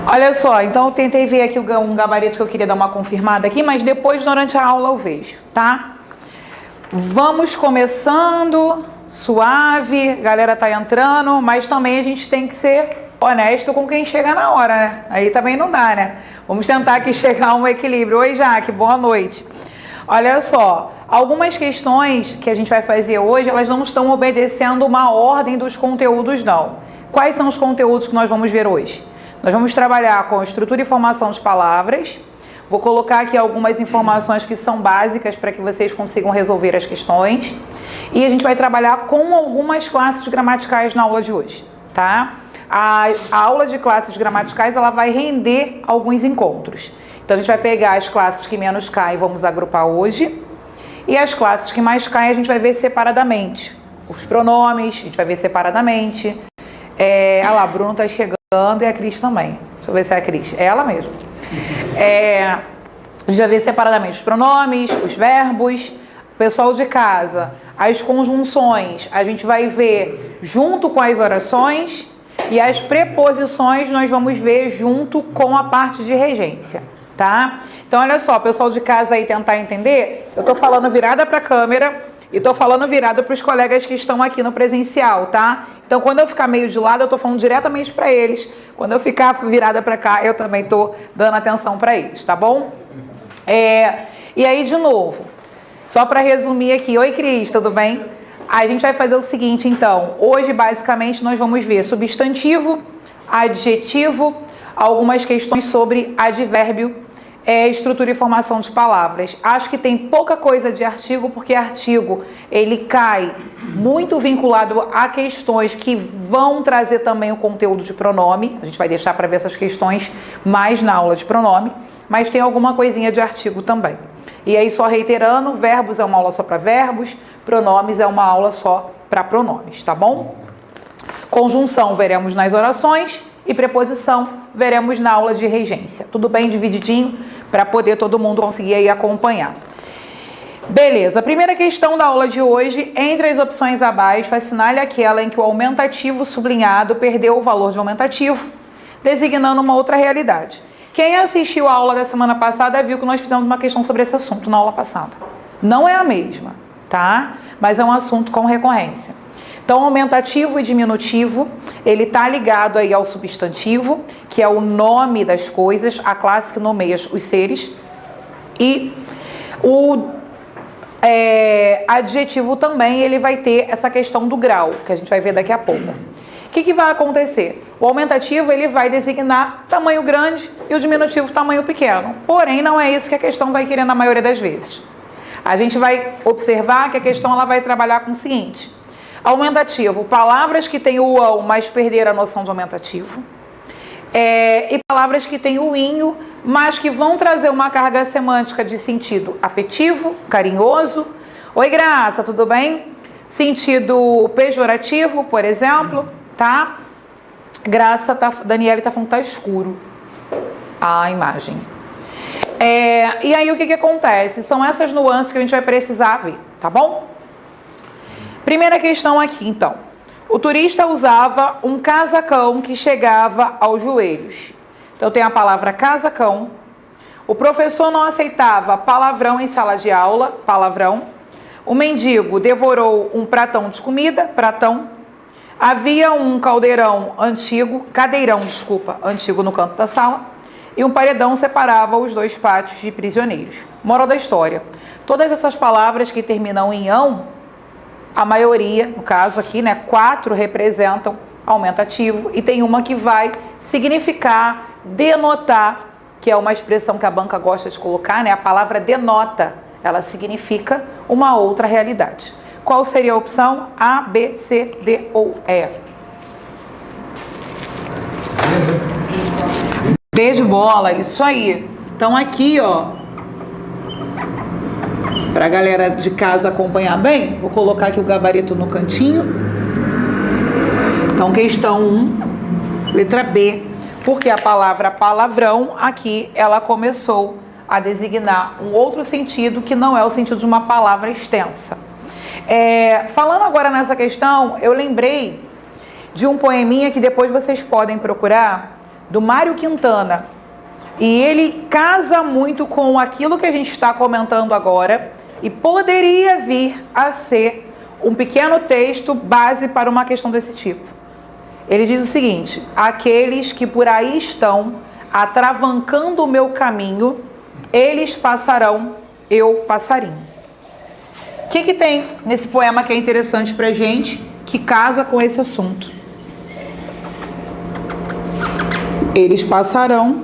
Olha só, então eu tentei ver aqui um gabarito que eu queria dar uma confirmada aqui, mas depois, durante a aula, eu vejo, tá? Vamos começando, suave, a galera tá entrando, mas também a gente tem que ser honesto com quem chega na hora, né? Aí também não dá, né? Vamos tentar aqui chegar a um equilíbrio. Oi, Jaque, boa noite. Olha só, algumas questões que a gente vai fazer hoje, elas não estão obedecendo uma ordem dos conteúdos, não. Quais são os conteúdos que nós vamos ver hoje? Nós vamos trabalhar com estrutura e formação de palavras. Vou colocar aqui algumas informações que são básicas para que vocês consigam resolver as questões. E a gente vai trabalhar com algumas classes gramaticais na aula de hoje, tá? A aula de classes gramaticais, ela vai render alguns encontros. Então, a gente vai pegar as classes que menos caem, vamos agrupar hoje. E as classes que mais caem, a gente vai ver separadamente. Os pronomes, a gente vai ver separadamente. Olha lá, a Bruna está chegando e a Cris também. Deixa eu ver se é a Cris. É ela mesmo. A gente vai ver separadamente os pronomes, os verbos, o pessoal de casa, as conjunções, a gente vai ver junto com as orações e as preposições nós vamos ver junto com a parte de regência, tá? Então, olha só, pessoal de casa aí tentar entender, eu tô falando virada para a câmera e tô falando virada para os colegas que estão aqui no presencial, tá? Então, quando eu ficar meio de lado, eu tô falando diretamente para eles. Quando eu ficar virada para cá, eu também tô dando atenção para eles, tá bom? E aí, de novo, só para resumir aqui. Oi, Cris, tudo bem? A gente vai fazer o seguinte, então. Hoje, basicamente, nós vamos ver substantivo, adjetivo, algumas questões sobre advérbio, estrutura e formação de palavras. Acho que tem pouca coisa de artigo, porque artigo, ele cai muito vinculado a questões que vão trazer também o conteúdo de pronome. A gente vai deixar para ver essas questões mais na aula de pronome, mas tem alguma coisinha de artigo também. E aí, só reiterando, verbos é uma aula só para verbos, pronomes é uma aula só para pronomes, tá bom? Conjunção veremos nas orações e preposição veremos na aula de regência. Tudo bem divididinho para poder todo mundo conseguir aí acompanhar. Beleza, a primeira questão da aula de hoje, entre as opções abaixo, assinale aquela em que o aumentativo sublinhado perdeu o valor de aumentativo, designando uma outra realidade. Quem assistiu a aula da semana passada viu que nós fizemos uma questão sobre esse assunto na aula passada. Não é a mesma, tá? Mas é um assunto com recorrência. Então, aumentativo e diminutivo, ele tá ligado aí ao substantivo, que é o nome das coisas, a classe que nomeia os seres, e o adjetivo também, ele vai ter essa questão do grau, que a gente vai ver daqui a pouco. O que vai acontecer? O aumentativo, ele vai designar tamanho grande e o diminutivo tamanho pequeno. Porém, não é isso que a questão vai querer na maioria das vezes. A gente vai observar que a questão ela vai trabalhar com o seguinte: aumentativo, palavras que têm o ão, mas perderam a noção de aumentativo. E palavras que têm o inho, mas que vão trazer uma carga semântica de sentido afetivo, carinhoso. Oi, Graça, tudo bem? Sentido pejorativo, por exemplo, tá? Graça, Daniela tá falando que tá escuro a imagem. E aí, o que acontece? São essas nuances que a gente vai precisar ver, tá bom? Primeira questão aqui, então. O turista usava um casacão que chegava aos joelhos. Então, tem a palavra casacão. O professor não aceitava palavrão em sala de aula, palavrão. O mendigo devorou um pratão de comida, pratão. Havia um cadeirão antigo no canto da sala. E um paredão separava os dois pátios de prisioneiros. Moral da história: todas essas palavras que terminam em ão, a maioria, no caso aqui, né, 4 representam aumentativo e tem uma que vai significar, denotar, que é uma expressão que a banca gosta de colocar, né? A palavra denota, ela significa uma outra realidade. Qual seria a opção? A, B, C, D ou E? B de bola, isso aí. Então aqui, ó, para a galera de casa acompanhar bem, vou colocar aqui o gabarito no cantinho. Então, questão 1, letra B, porque a palavra palavrão aqui, ela começou a designar um outro sentido que não é o sentido de uma palavra extensa. Falando agora nessa questão, eu lembrei de um poeminha que depois vocês podem procurar do Mário Quintana, e ele casa muito com aquilo que a gente está comentando agora e poderia vir a ser um pequeno texto base para uma questão desse tipo. Ele diz o seguinte: aqueles que por aí estão atravancando o meu caminho, eles passarão, eu passarinho. O que tem nesse poema que é interessante pra gente, que casa com esse assunto? Eles passarão,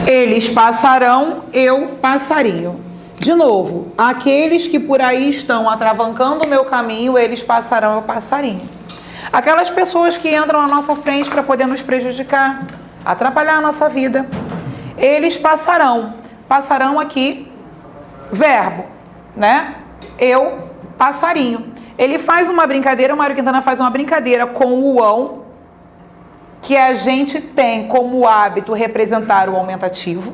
eles passarão, eu passarinho. De novo, aqueles que por aí estão atravancando o meu caminho, eles passarão, eu passarinho. Aquelas pessoas que entram na nossa frente para poder nos prejudicar, atrapalhar a nossa vida, eles passarão. Passarão aqui, verbo, né? Eu, passarinho. Ele faz uma brincadeira, o Mário Quintana faz uma brincadeira com o ão, que a gente tem como hábito representar o aumentativo,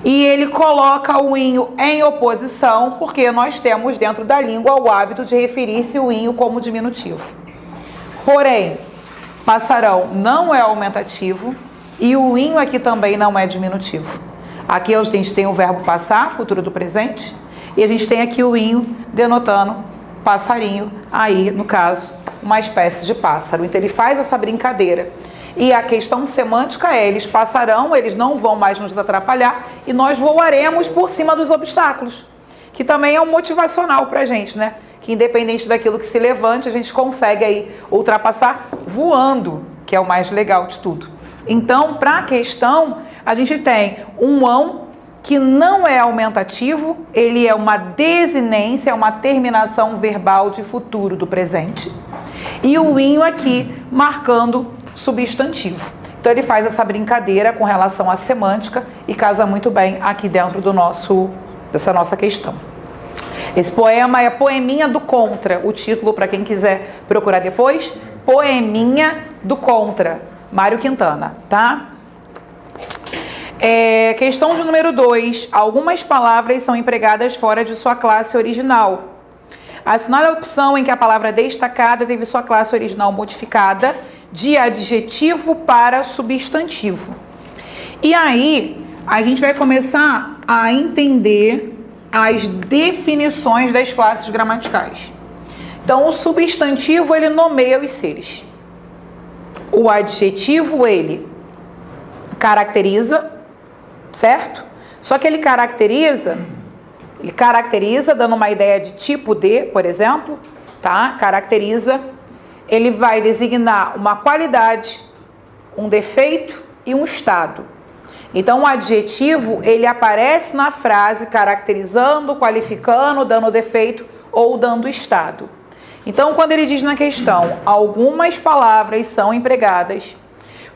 e ele coloca o inho em oposição, porque nós temos dentro da língua o hábito de referir-se o inho como diminutivo. Porém, passarão não é aumentativo e o inho aqui também não é diminutivo. Aqui a gente tem o verbo passar, futuro do presente, e a gente tem aqui o inho denotando passarinho, aí no caso uma espécie de pássaro. Então ele faz essa brincadeira. E a questão semântica é: eles passarão, eles não vão mais nos atrapalhar e nós voaremos por cima dos obstáculos, que também é um motivacional pra gente, né? Que independente daquilo que se levante, a gente consegue aí ultrapassar voando, que é o mais legal de tudo. Então, para a questão, a gente tem um ão que não é aumentativo, ele é uma desinência, é uma terminação verbal de futuro do presente. E o inho aqui marcando substantivo. Então ele faz essa brincadeira com relação à semântica e casa muito bem aqui dentro dessa nossa questão. Esse poema é Poeminha do Contra, o título para quem quiser procurar depois, Poeminha do Contra, Mário Quintana, tá? Questão de número 2. Algumas palavras são empregadas fora de sua classe original. Assinale a opção em que a palavra destacada teve sua classe original modificada de adjetivo para substantivo. E aí, a gente vai começar a entender as definições das classes gramaticais. Então, o substantivo, ele nomeia os seres. O adjetivo, ele caracteriza, certo? Só que ele caracteriza dando uma ideia de tipo de, por exemplo, tá? Caracteriza, ele vai designar uma qualidade, um defeito e um estado. Então, o adjetivo, ele aparece na frase caracterizando, qualificando, dando defeito ou dando estado. Então, quando ele diz na questão, algumas palavras são empregadas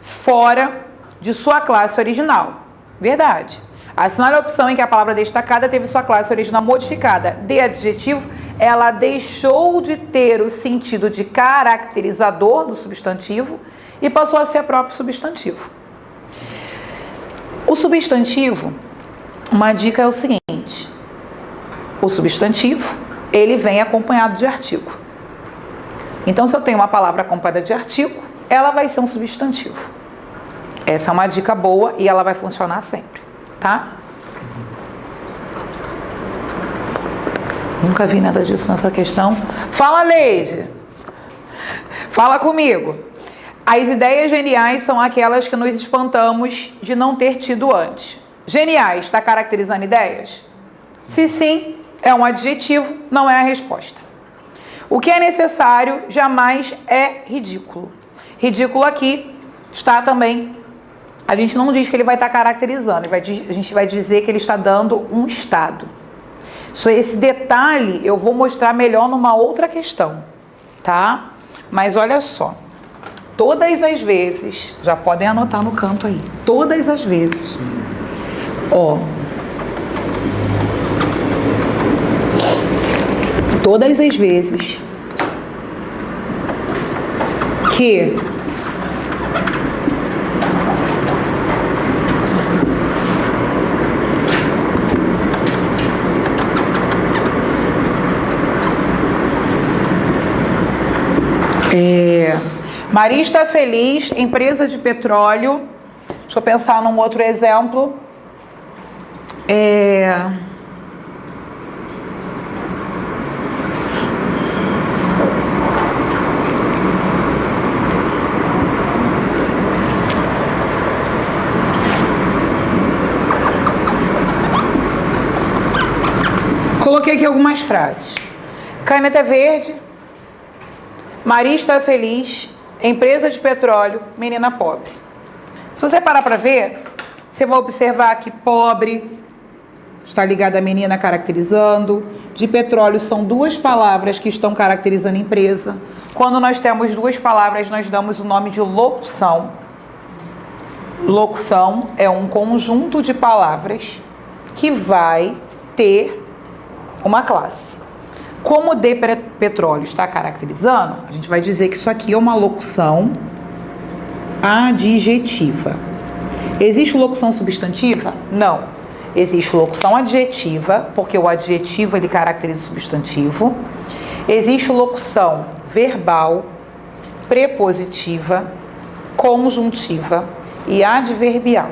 fora de sua classe original. Verdade. Assinale a opção em que a palavra destacada teve sua classe original modificada de adjetivo, ela deixou de ter o sentido de caracterizador do substantivo e passou a ser próprio substantivo. O substantivo, uma dica é o seguinte: o substantivo, ele vem acompanhado de artigo. Então, se eu tenho uma palavra acompanhada de artigo, ela vai ser um substantivo. Essa é uma dica boa e ela vai funcionar sempre, tá? Nunca vi nada disso nessa questão. Fala, Leide. Fala comigo. As ideias geniais são aquelas que nos espantamos de não ter tido antes. Geniais, está caracterizando ideias? Se sim, é um adjetivo, não é a resposta. O que é necessário jamais é ridículo. Ridículo aqui está também. A gente não diz que ele vai estar caracterizando, a gente vai dizer que ele está dando um estado. Esse detalhe eu vou mostrar melhor numa outra questão, tá? Mas olha só, todas as vezes, já podem anotar no canto aí, todas as vezes, ó, todas as vezes que Maria está feliz, empresa de petróleo. Deixa eu pensar num outro exemplo. Coloquei aqui algumas frases. Caneta verde. Maria está feliz, empresa de petróleo, menina pobre. Se você parar para ver, você vai observar que pobre está ligado à menina caracterizando. De petróleo são duas palavras que estão caracterizando a empresa. Quando nós temos duas palavras, nós damos o nome de locução. Locução é um conjunto de palavras que vai ter uma classe. Como de petróleo está caracterizando, a gente vai dizer que isso aqui é uma locução adjetiva. Existe locução substantiva? Não. Existe locução adjetiva, porque o adjetivo ele caracteriza o substantivo. Existe locução verbal, prepositiva, conjuntiva e adverbial.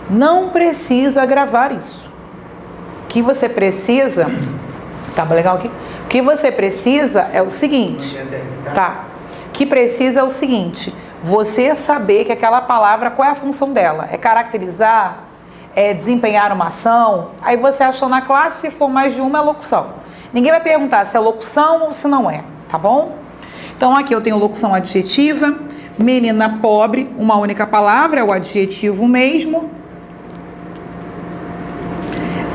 Não precisa gravar isso. O que você precisa... Tá legal aqui? O que você precisa é o seguinte, tá? O que precisa é o seguinte, você saber que aquela palavra, qual é a função dela? É caracterizar, é desempenhar uma ação, aí você acha na classe, se for mais de uma, é locução. Ninguém vai perguntar se é locução ou se não é, tá bom? Então aqui eu tenho locução adjetiva, menina pobre, uma única palavra, é o adjetivo mesmo.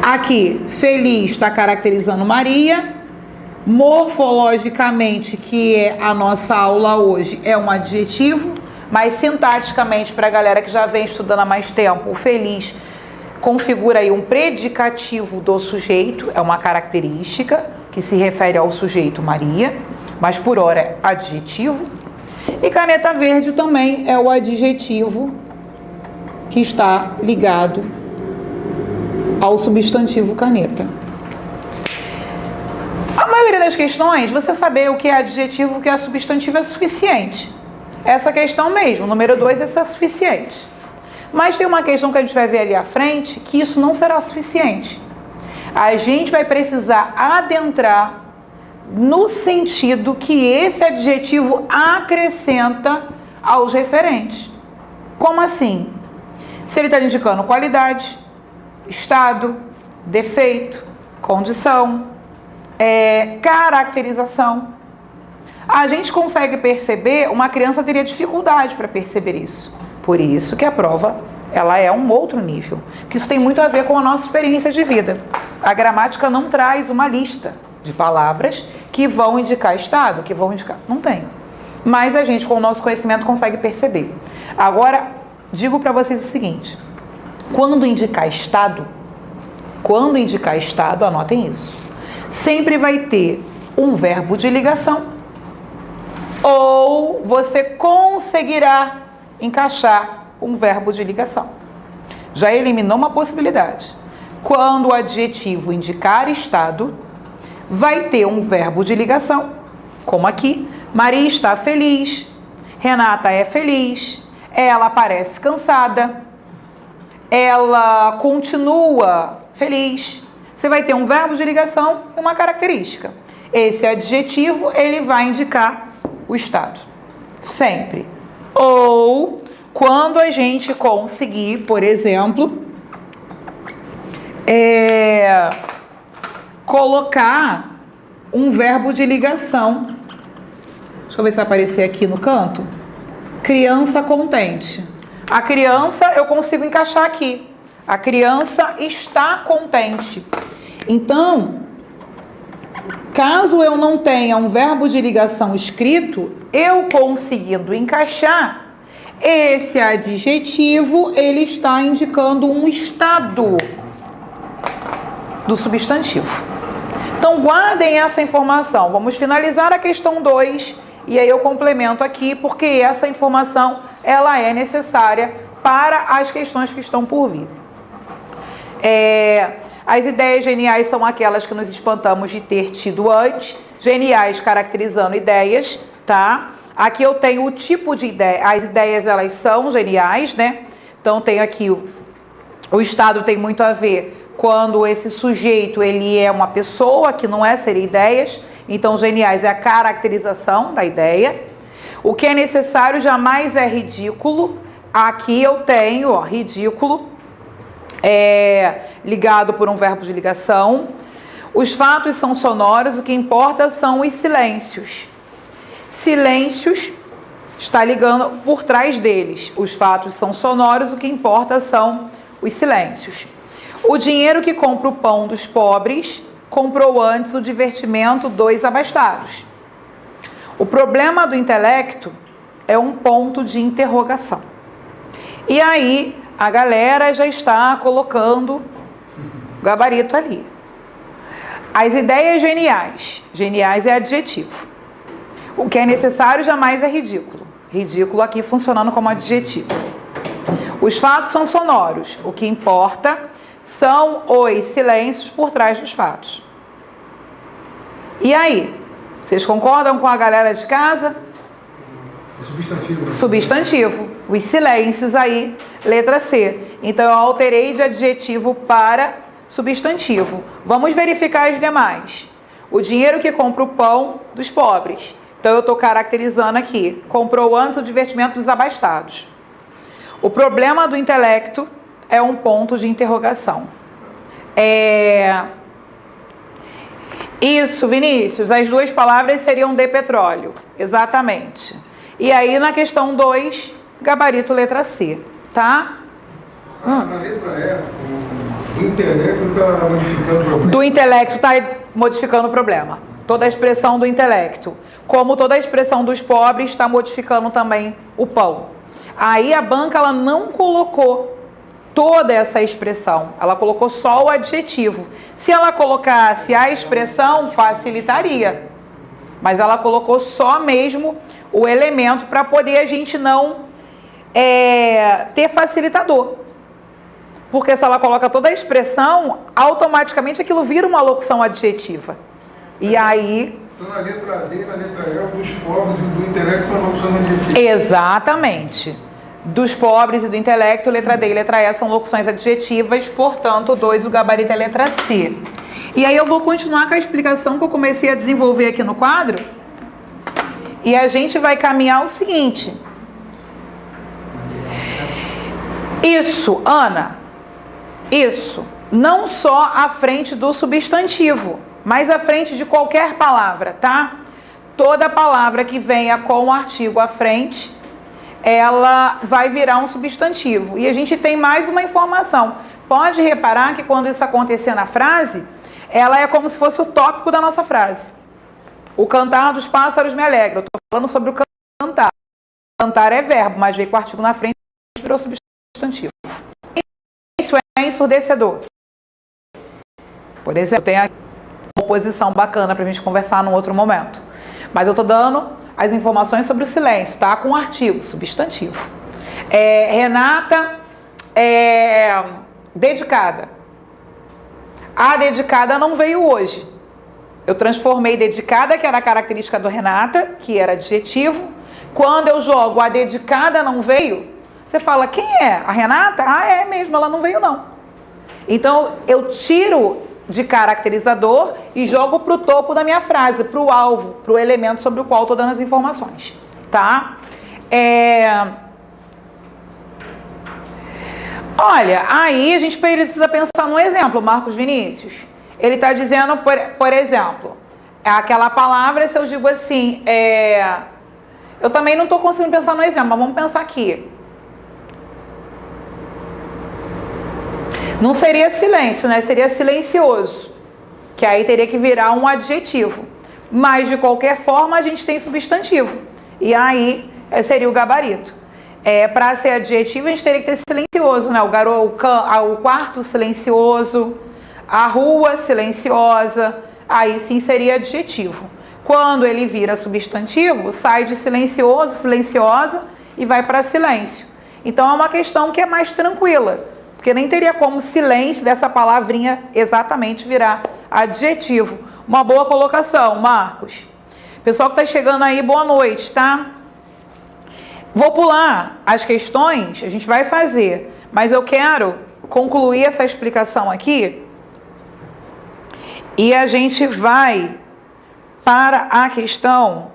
Aqui, feliz está caracterizando Maria. Morfologicamente, que é a nossa aula hoje, é um adjetivo, mas sintaticamente, para a galera que já vem estudando há mais tempo, o feliz configura aí um predicativo do sujeito, é uma característica que se refere ao sujeito Maria, mas por hora é adjetivo. E caneta verde também é o adjetivo que está ligado ao substantivo caneta. A maioria das questões, você saber o que é adjetivo e o que é substantivo é suficiente. Essa questão mesmo, número 2, isso é suficiente. Mas tem uma questão que a gente vai ver ali à frente, que isso não será suficiente. A gente vai precisar adentrar no sentido que esse adjetivo acrescenta aos referentes. Como assim? Se ele está indicando qualidade, estado, defeito, condição, caracterização. A gente consegue perceber, uma criança teria dificuldade para perceber isso. Por isso que a prova, ela é um outro nível. Que isso tem muito a ver com a nossa experiência de vida. A gramática não traz uma lista de palavras que vão indicar estado, que vão indicar... Não tem. Mas a gente, com o nosso conhecimento, consegue perceber. Agora, digo para vocês o seguinte... Quando indicar estado, anotem isso, sempre vai ter um verbo de ligação ou você conseguirá encaixar um verbo de ligação. Já eliminou uma possibilidade. Quando o adjetivo indicar estado, vai ter um verbo de ligação, como aqui, Maria está feliz, Renata é feliz, ela parece cansada, ela continua feliz. Você vai ter um verbo de ligação e uma característica. Esse adjetivo, ele vai indicar o estado. Sempre. Ou, quando a gente conseguir, por exemplo, colocar um verbo de ligação. Deixa eu ver se vai aparecer aqui no canto. Criança contente. A criança eu consigo encaixar aqui. A criança está contente. Então, caso eu não tenha um verbo de ligação escrito, eu conseguindo encaixar, esse adjetivo, ele está indicando um estado do substantivo. Então, guardem essa informação. Vamos finalizar a questão 2 e aí eu complemento aqui, porque essa informação, ela é necessária para as questões que estão por vir. As ideias geniais são aquelas que nos espantamos de ter tido antes. Geniais caracterizando ideias. tá? Aqui eu tenho o tipo de ideia, as ideias elas são geniais, né? Então tem aqui o estado tem muito a ver quando esse sujeito ele é uma pessoa, que não é ser ideias. Então geniais é a caracterização da ideia. O que é necessário jamais é ridículo. Aqui eu tenho, ó, ridículo, ligado por um verbo de ligação. Os fatos são sonoros, o que importa são os silêncios. Silêncios está ligando por trás deles. Os fatos são sonoros, o que importa são os silêncios. O dinheiro que compra o pão dos pobres comprou antes o divertimento dos abastados. O problema do intelecto é um ponto de interrogação. E aí a galera já está colocando o gabarito ali. As ideias geniais. Geniais é adjetivo. O que é necessário jamais é ridículo. Ridículo aqui funcionando como adjetivo. Os fatos são sonoros. O que importa são os silêncios por trás dos fatos. E aí? Vocês concordam com a galera de casa? Substantivo. Substantivo. Os silêncios aí, letra C. Então eu alterei de adjetivo para substantivo. Vamos verificar as demais. O dinheiro que compra o pão dos pobres. Então eu estou caracterizando aqui. Comprou antes o divertimento dos abastados. O problema do intelecto é um ponto de interrogação. Isso, Vinícius, as duas palavras seriam de petróleo. Exatamente. E aí na questão 2, gabarito letra C, tá? Na letra E, o intelecto está modificando o problema. Do intelecto está modificando o problema. Toda a expressão do intelecto. Como toda a expressão dos pobres está modificando também o pão. Aí a banca ela não colocou toda essa expressão. Ela colocou só o adjetivo. Se ela colocasse a expressão, facilitaria. Mas ela colocou só mesmo o elemento para poder a gente não ter facilitador. Porque se ela coloca toda a expressão, automaticamente aquilo vira uma locução adjetiva. E aí... Então na letra D e na letra E, dos pobres e do intelecto são locuções adjetivas. Exatamente. Dos pobres e do intelecto, letra D e letra E são locuções adjetivas, portanto, 2, o gabarito é letra C. E aí eu vou continuar com a explicação que eu comecei a desenvolver aqui no quadro. E a gente vai caminhar o seguinte. Isso, Ana, isso, não só à frente do substantivo, mas à frente de qualquer palavra, tá? Toda palavra que venha com o artigo à frente, ela vai virar um substantivo. E a gente tem mais uma informação. Pode reparar que quando isso acontecer na frase, ela é como se fosse o tópico da nossa frase. O cantar dos pássaros me alegra. Eu estou falando sobre o cantar. Cantar é verbo, mas veio com o artigo na frente e virou substantivo. Isso é ensurdecedor. Por exemplo, tem aqui uma composição bacana para a gente conversar num outro momento. Mas eu estou dando as informações sobre o silêncio, tá? Com o artigo, substantivo. Renata dedicada. A dedicada não veio hoje. Eu transformei dedicada, que era a característica do Renata, que era adjetivo. Quando eu jogo a dedicada não veio, você fala, quem é? A Renata? Ah, é mesmo, ela não veio não. Então, eu tiro de caracterizador e jogo para o topo da minha frase, para o alvo, para o elemento sobre o qual estou dando as informações, tá? Olha, aí a gente precisa pensar num exemplo, Marcos Vinícius. Ele está dizendo, por exemplo, aquela palavra, se eu digo assim, eu também não estou conseguindo pensar no exemplo, mas vamos pensar aqui. Não seria silêncio, né? Seria silencioso, que aí teria que virar um adjetivo. Mas, de qualquer forma, a gente tem substantivo. E aí seria o gabarito. Para ser adjetivo, a gente teria que ter silencioso, né? O quarto silencioso, a rua silenciosa, aí sim seria adjetivo. Quando ele vira substantivo, sai de silencioso, silenciosa e vai para silêncio. Então é uma questão que é mais tranquila, porque nem teria como silêncio dessa palavrinha exatamente virar adjetivo. Uma boa colocação, Marcos. Pessoal que está chegando aí, boa noite, tá? Vou pular as questões, a gente vai fazer, mas eu quero concluir essa explicação aqui e a gente vai para a questão.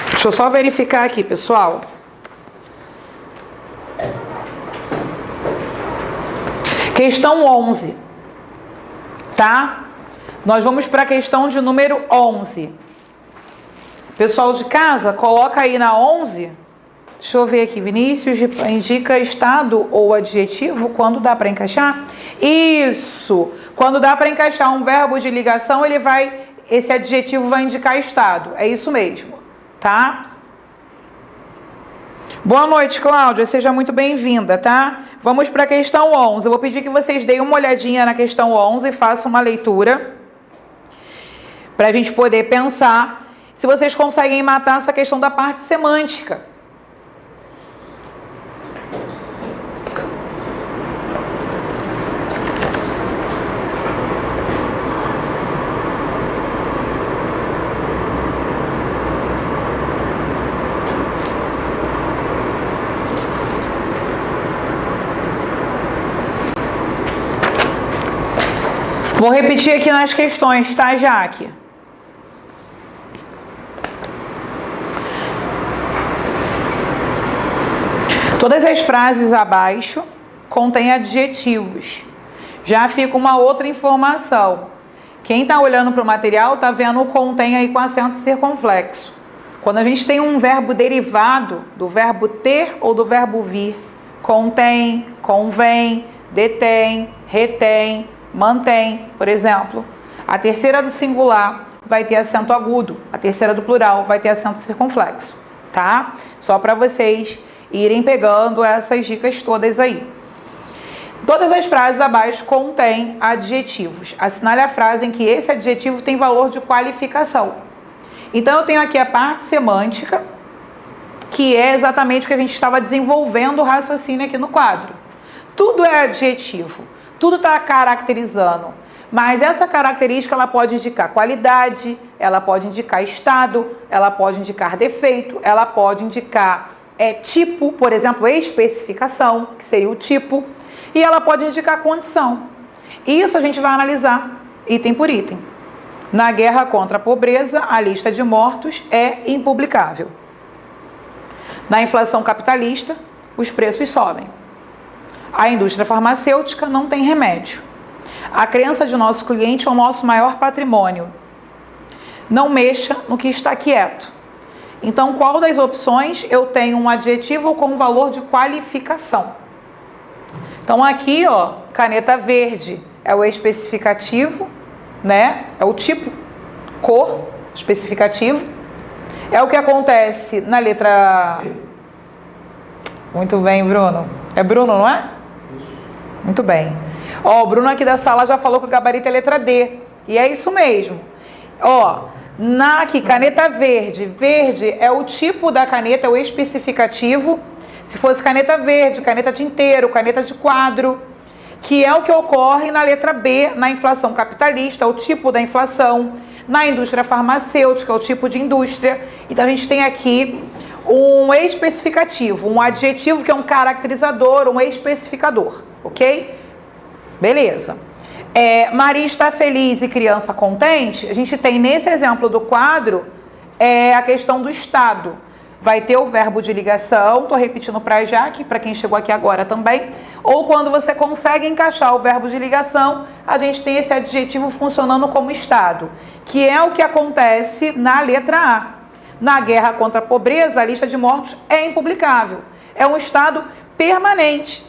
Deixa eu só verificar aqui, pessoal. Questão 11, tá? Nós vamos para a questão de número 11. Pessoal de casa, coloca aí na 11. Deixa eu ver aqui, Vinícius, indica estado ou adjetivo quando dá para encaixar? Isso! Quando dá para encaixar um verbo de ligação, esse adjetivo vai indicar estado. É isso mesmo, tá? Boa noite, Cláudia. Seja muito bem-vinda, tá? Vamos para a questão 11. Eu vou pedir que vocês deem uma olhadinha na questão 11 e façam uma leitura para a gente poder pensar se vocês conseguem matar essa questão da parte semântica. Vou repetir aqui nas questões, tá, Jaque? Todas as frases abaixo contêm adjetivos. Já fica uma outra informação. Quem está olhando para o material está vendo o contém aí com acento circunflexo. Quando a gente tem um verbo derivado do verbo ter ou do verbo vir, contém, convém, detém, retém, mantém, por exemplo. A terceira do singular vai ter acento agudo, a terceira do plural vai ter acento circunflexo, tá? Só para vocês irem pegando essas dicas todas aí. Todas as frases abaixo contêm adjetivos. Assinale a frase em que esse adjetivo tem valor de qualificação. Então, eu tenho aqui a parte semântica, que é exatamente o que a gente estava desenvolvendo o raciocínio aqui no quadro. Tudo é adjetivo, tudo está caracterizando, mas essa característica ela pode indicar qualidade, ela pode indicar estado, ela pode indicar defeito, ela pode indicar tipo, por exemplo, especificação, que seria o tipo, e ela pode indicar condição. Isso a gente vai analisar item por item. Na guerra contra a pobreza, a lista de mortos é impublicável. Na inflação capitalista, os preços sobem. A indústria farmacêutica não tem remédio. A crença de nosso cliente é o nosso maior patrimônio. Não mexa no que está quieto. Então, qual das opções eu tenho um adjetivo com valor de qualificação? Então, aqui, ó, caneta verde é o especificativo, né? É o tipo, cor, especificativo. É o que acontece na letra... Muito bem, Bruno. É Bruno, não é? Muito bem. Ó, o Bruno aqui da sala já falou que o gabarito é letra D. E é isso mesmo. Ó, aqui, caneta verde. Verde é o tipo da caneta, é o especificativo. Se fosse caneta verde, caneta tinteiro, caneta de quadro, que é o que ocorre na letra B, na inflação capitalista, o tipo da inflação. Na indústria farmacêutica, o tipo de indústria. Então, a gente tem aqui um especificativo, um adjetivo que é um caracterizador, um especificador, ok? Beleza. Maria está feliz e criança contente. A gente tem nesse exemplo do quadro a questão do estado. Vai ter o verbo de ligação, estou repetindo para a Jaque, para quem chegou aqui agora também. Ou quando você consegue encaixar o verbo de ligação, a gente tem esse adjetivo funcionando como estado, que é o que acontece na letra A. Na guerra contra a pobreza, a lista de mortos é impublicável. É um estado permanente.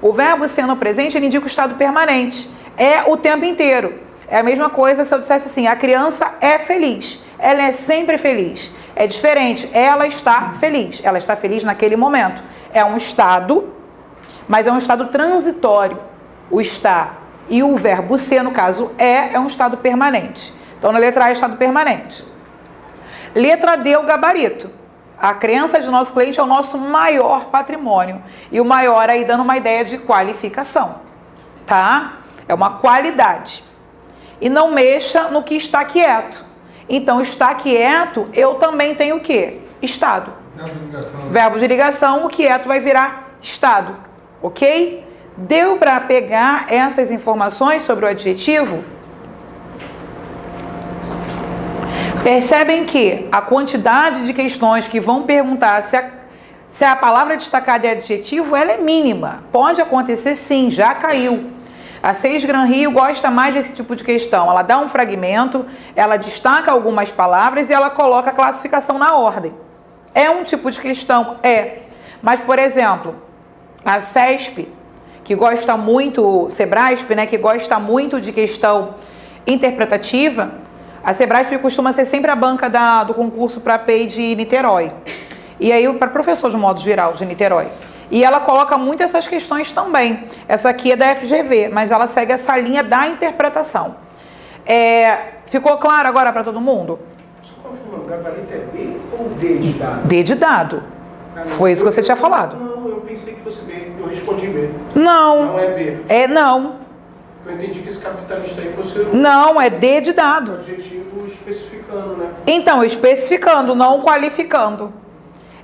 O verbo sendo presente, ele indica o estado permanente. É o tempo inteiro. É a mesma coisa se eu dissesse assim, a criança é feliz. Ela é sempre feliz. É diferente, ela está feliz. Ela está feliz naquele momento. É um estado, mas é um estado transitório. O está e o verbo ser, no caso, é um estado permanente. Então, na letra A é estado permanente. Letra D, o gabarito. A crença de nosso cliente é o nosso maior patrimônio. E o maior aí dando uma ideia de qualificação. Tá? É uma qualidade. e não mexa no que está quieto. Então, está quieto, eu também tenho o quê? Estado. Verbo de ligação. Verbo de ligação, o quieto vai virar estado, ok? Deu para pegar essas informações sobre o adjetivo? Percebem que a quantidade de questões que vão perguntar se a palavra destacada é adjetivo, ela é mínima. Pode acontecer sim, já caiu. A Seis Gran Rio gosta mais desse tipo de questão. Ela dá um fragmento, ela destaca algumas palavras e ela coloca a classificação na ordem. É um tipo de questão? É. Mas, por exemplo, a CESP, que gosta muito, Sebrasp, né, que gosta muito de questão interpretativa, a Sebrasp costuma ser sempre a banca do concurso para PEI de Niterói. E aí, para professor de modo geral, de Niterói. E ela coloca muito essas questões também. Essa aqui é da FGV, mas ela segue essa linha da interpretação. Ficou claro agora para todo mundo? Só confirmando, gabarito é B ou D de dado? D de dado. Foi isso que você tinha falado. Não, eu pensei que fosse B. Eu respondi B. Não. Não é B. Não. Eu entendi que esse capitalista aí fosse Não, é D de dado. adjetivo especificando, né? Então, especificando, não qualificando.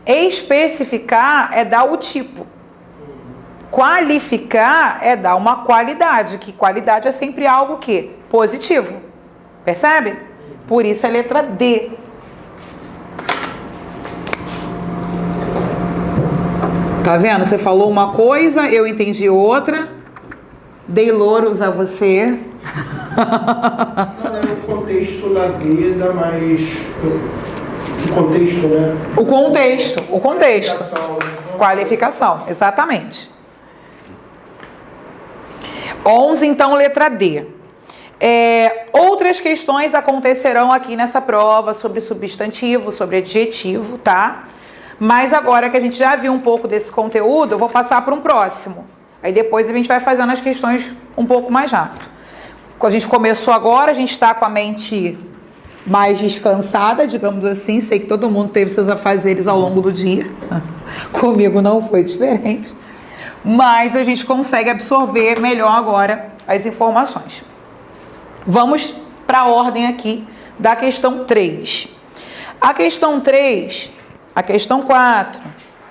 Especificar é dar o tipo. Qualificar é dar uma qualidade, que qualidade é sempre algo que positivo. Percebe? Por isso é letra D. Tá vendo? Você falou uma coisa, eu entendi outra. Dei louros a você. Não, é o contexto na D dá mais... O contexto, né? O contexto. Qualificação, exatamente. 11, então, letra D. Outras questões acontecerão aqui nessa prova sobre substantivo, sobre adjetivo, tá? Mas agora que a gente já viu um pouco desse conteúdo, eu vou passar para um próximo. Aí depois a gente vai fazendo as questões um pouco mais rápido. A gente começou agora, a gente está com a mente mais descansada, digamos assim. Sei que todo mundo teve seus afazeres ao longo do dia. Comigo não foi diferente. Mas a gente consegue absorver melhor agora as informações. Vamos para a ordem aqui da questão 3. A questão 3, a questão 4,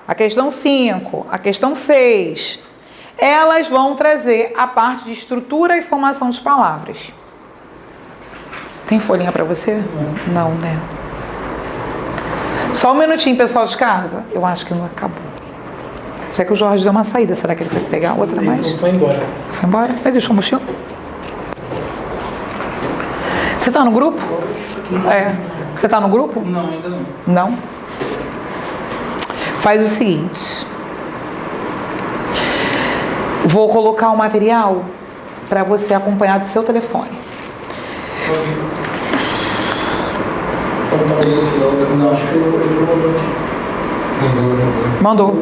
a questão 5, a questão 6, elas vão trazer a parte de estrutura e formação de palavras. Tem folhinha para você? Não, né? Só um minutinho, pessoal de casa. Eu acho que não acabou. Será que o Jorge deu uma saída? Será que ele vai pegar outra mais? Foi embora. Foi embora? Ele deixou a mochila? Você tá no grupo? Você tá no grupo? Não, ainda não. Não? Faz o seguinte. Vou colocar o material para você acompanhar do seu telefone. Não, acho que ele mandou aqui. Mandou.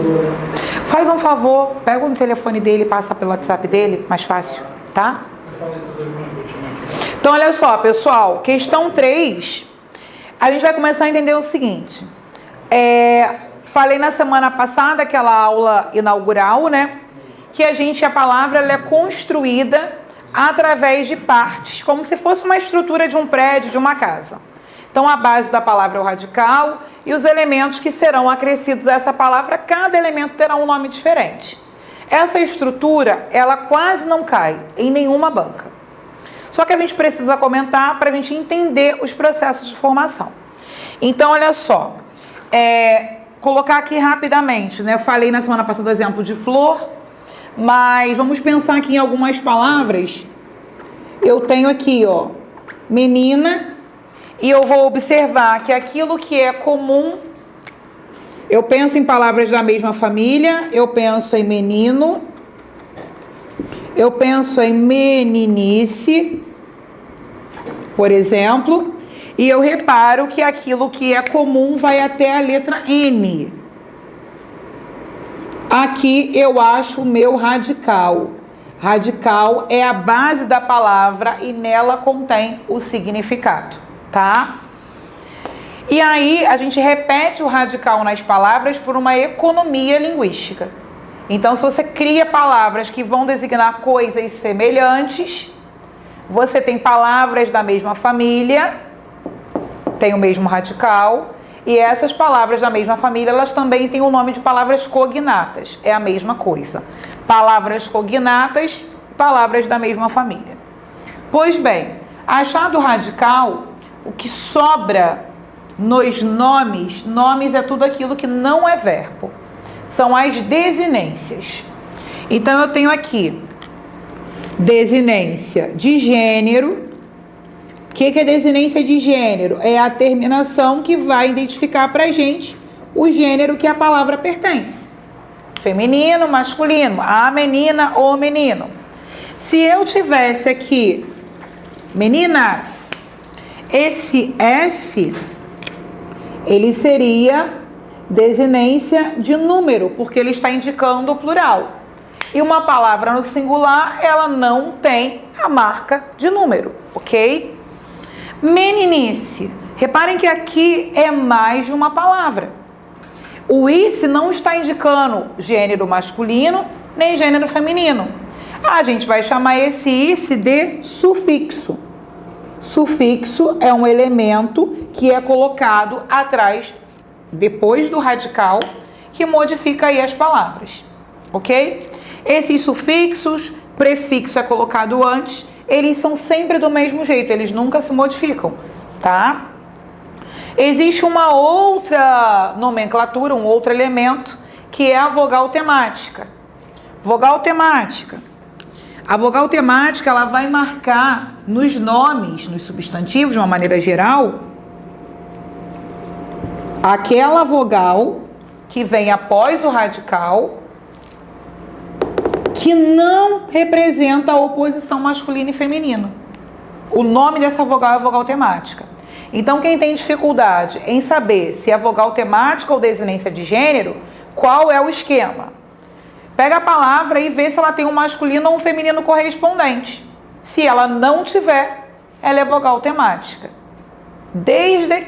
Faz um favor, pega o telefone dele e passa pelo WhatsApp dele, mais fácil, tá? Então, olha só, pessoal, questão 3, a gente vai começar a entender o seguinte. Falei na semana passada, aquela aula inaugural, né? Que a palavra ela é construída através de partes, como se fosse uma estrutura de um prédio, de uma casa. Então, a base da palavra é o radical e os elementos que serão acrescidos a essa palavra, cada elemento terá um nome diferente. Essa estrutura, ela quase não cai em nenhuma banca. Só que a gente precisa comentar para a gente entender os processos de formação. Então, olha só, colocar aqui rapidamente, né? Eu falei na semana passada do exemplo de flor, mas vamos pensar aqui em algumas palavras. Eu tenho aqui, ó, menina, e eu vou observar que aquilo que é comum, eu penso em palavras da mesma família, eu penso em menino, eu penso em meninice, por exemplo, e eu reparo que aquilo que é comum vai até a letra N. Aqui eu acho o meu radical. Radical é a base da palavra e nela contém o significado, tá? E aí a gente repete o radical nas palavras por uma economia linguística. Então, se você cria palavras que vão designar coisas semelhantes, você tem palavras da mesma família, tem o mesmo radical, e essas palavras da mesma família, elas também têm o nome de palavras cognatas, é a mesma coisa. Palavras cognatas, palavras da mesma família. Pois bem, achado o radical, o que sobra nos nomes, nomes é tudo aquilo que não é verbo, são as desinências. Então eu tenho aqui desinência de gênero. O que é desinência de gênero? É a terminação que vai identificar pra gente o gênero que a palavra pertence. Feminino, masculino, a menina ou menino. Se eu tivesse aqui meninas, esse S, ele seria desinência de número, porque ele está indicando o plural. E uma palavra no singular, ela não tem a marca de número, ok? Meninice. Reparem que aqui é mais de uma palavra. O ice não está indicando gênero masculino nem gênero feminino. A gente vai chamar esse ice de sufixo. Sufixo é um elemento que é colocado atrás, depois do radical, que modifica aí as palavras, ok? Esses sufixos, prefixo é colocado antes, eles são sempre do mesmo jeito, eles nunca se modificam, tá? Existe uma outra nomenclatura, um outro elemento, que é a vogal temática. Vogal temática. A vogal temática, ela vai marcar nos nomes, nos substantivos, de uma maneira geral, aquela vogal que vem após o radical, que não representa a oposição masculino e feminino. O nome dessa vogal é a vogal temática. Então, quem tem dificuldade em saber se é vogal temática ou desinência de gênero, qual é o esquema? Pega a palavra e vê se ela tem um masculino ou um feminino correspondente. Se ela não tiver, ela é vogal temática. Desde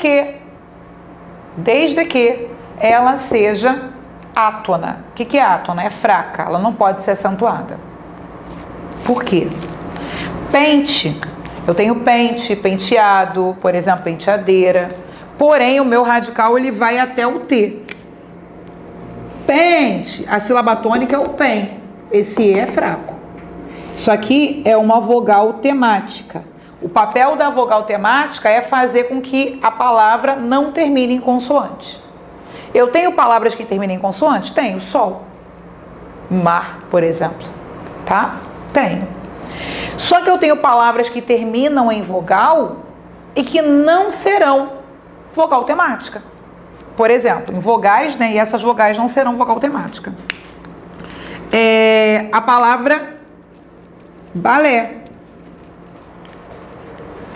que ela seja átona. O que é átona? É fraca, ela não pode ser acentuada. Por quê? Pente. Eu tenho pente, penteado, por exemplo, penteadeira. Porém, o meu radical ele vai até o T. Pente, a sílaba tônica é o pen. Esse E é fraco. Isso aqui é uma vogal temática. O papel da vogal temática é fazer com que a palavra não termine em consoante. Eu tenho palavras que terminam em consoante? Tenho. Sol. Mar, por exemplo. Tá? Tenho. Só que eu tenho palavras que terminam em vogal e que não serão vogal temática. Por exemplo, em vogais, né? E essas vogais não serão vogal temática. A palavra balé.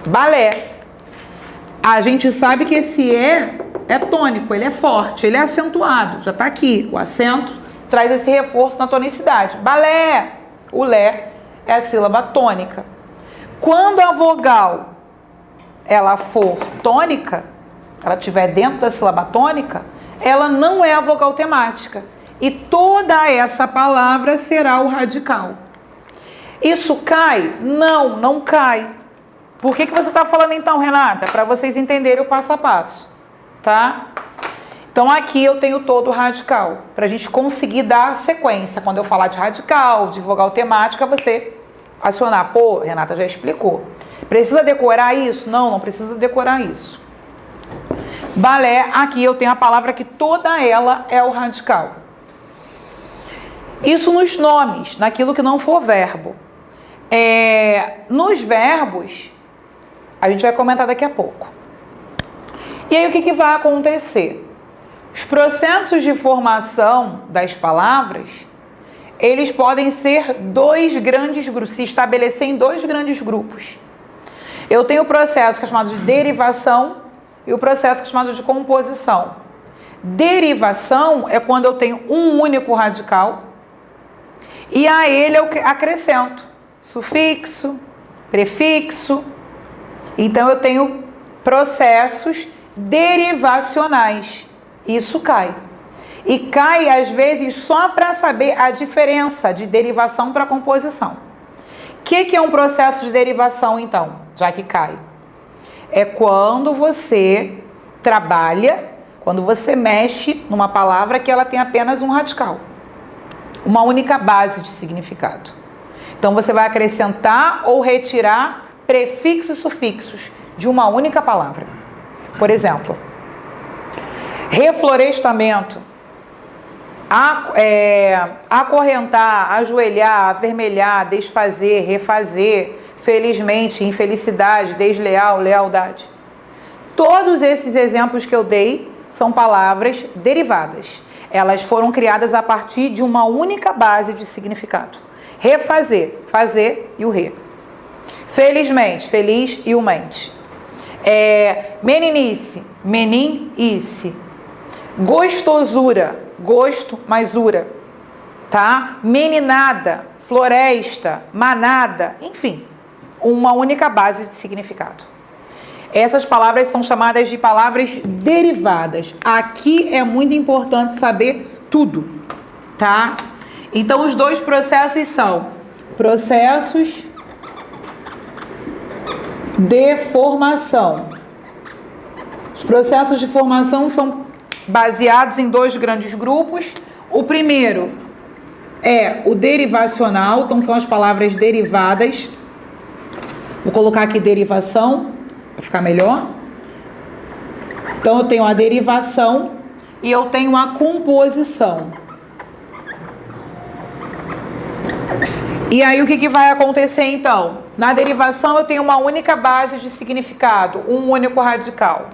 Balé. A gente sabe que esse E é tônico, ele é forte, ele é acentuado. Já está aqui. O acento traz esse reforço na tonicidade. Balé. O Lé é a sílaba tônica. Quando a vogal ela for tônica, ela estiver dentro da sílaba tônica, ela não é a vogal temática. E toda essa palavra será o radical. Isso cai? Não, não cai. Por que você está falando então, Renata? Para vocês entenderem o passo a passo, tá? Então aqui eu tenho todo o radical, para a gente conseguir dar sequência. Quando eu falar de radical, de vogal temática, você acionar. Pô, Renata já explicou. Precisa decorar isso? Não, não precisa decorar isso. Balé, aqui eu tenho a palavra que toda ela é o radical. Isso nos nomes, naquilo que não for verbo. Nos verbos, a gente vai comentar daqui a pouco. E aí o que vai acontecer? Os processos de formação das palavras, eles podem ser dois grandes grupos, se estabelecer em dois grandes grupos. Eu tenho o processo que é chamado de derivação e o processo que é chamado de composição. Derivação é quando eu tenho um único radical e a ele eu acrescento sufixo, prefixo. Então eu tenho processos derivacionais. Isso cai. E cai às vezes só para saber a diferença de derivação para composição. que é um processo de derivação, então, já que cai? É quando você trabalha, quando você mexe numa palavra que ela tem apenas um radical, uma única base de significado. Então, você vai acrescentar ou retirar prefixos e sufixos de uma única palavra. Por exemplo, reflorestamento, acorrentar, ajoelhar, avermelhar, desfazer, refazer, felizmente, infelicidade, desleal, lealdade. Todos esses exemplos que eu dei são palavras derivadas. Elas foram criadas a partir de uma única base de significado. Refazer, fazer e o re. Felizmente, feliz e o mente. Meninice, meninice. Gostosura, gosto mais ura. Tá? Meninada, floresta, manada, enfim, uma única base de significado. Essas palavras são chamadas de palavras derivadas. Aqui é muito importante saber tudo, tá? Então, os dois processos são processos de formação. Os processos de formação são baseados em dois grandes grupos. O primeiro é o derivacional, então são as palavras derivadas. Vou colocar aqui derivação, vai ficar melhor. Então, eu tenho a derivação e eu tenho a composição. E aí, o que vai acontecer, então? Na derivação, eu tenho uma única base de significado, um único radical.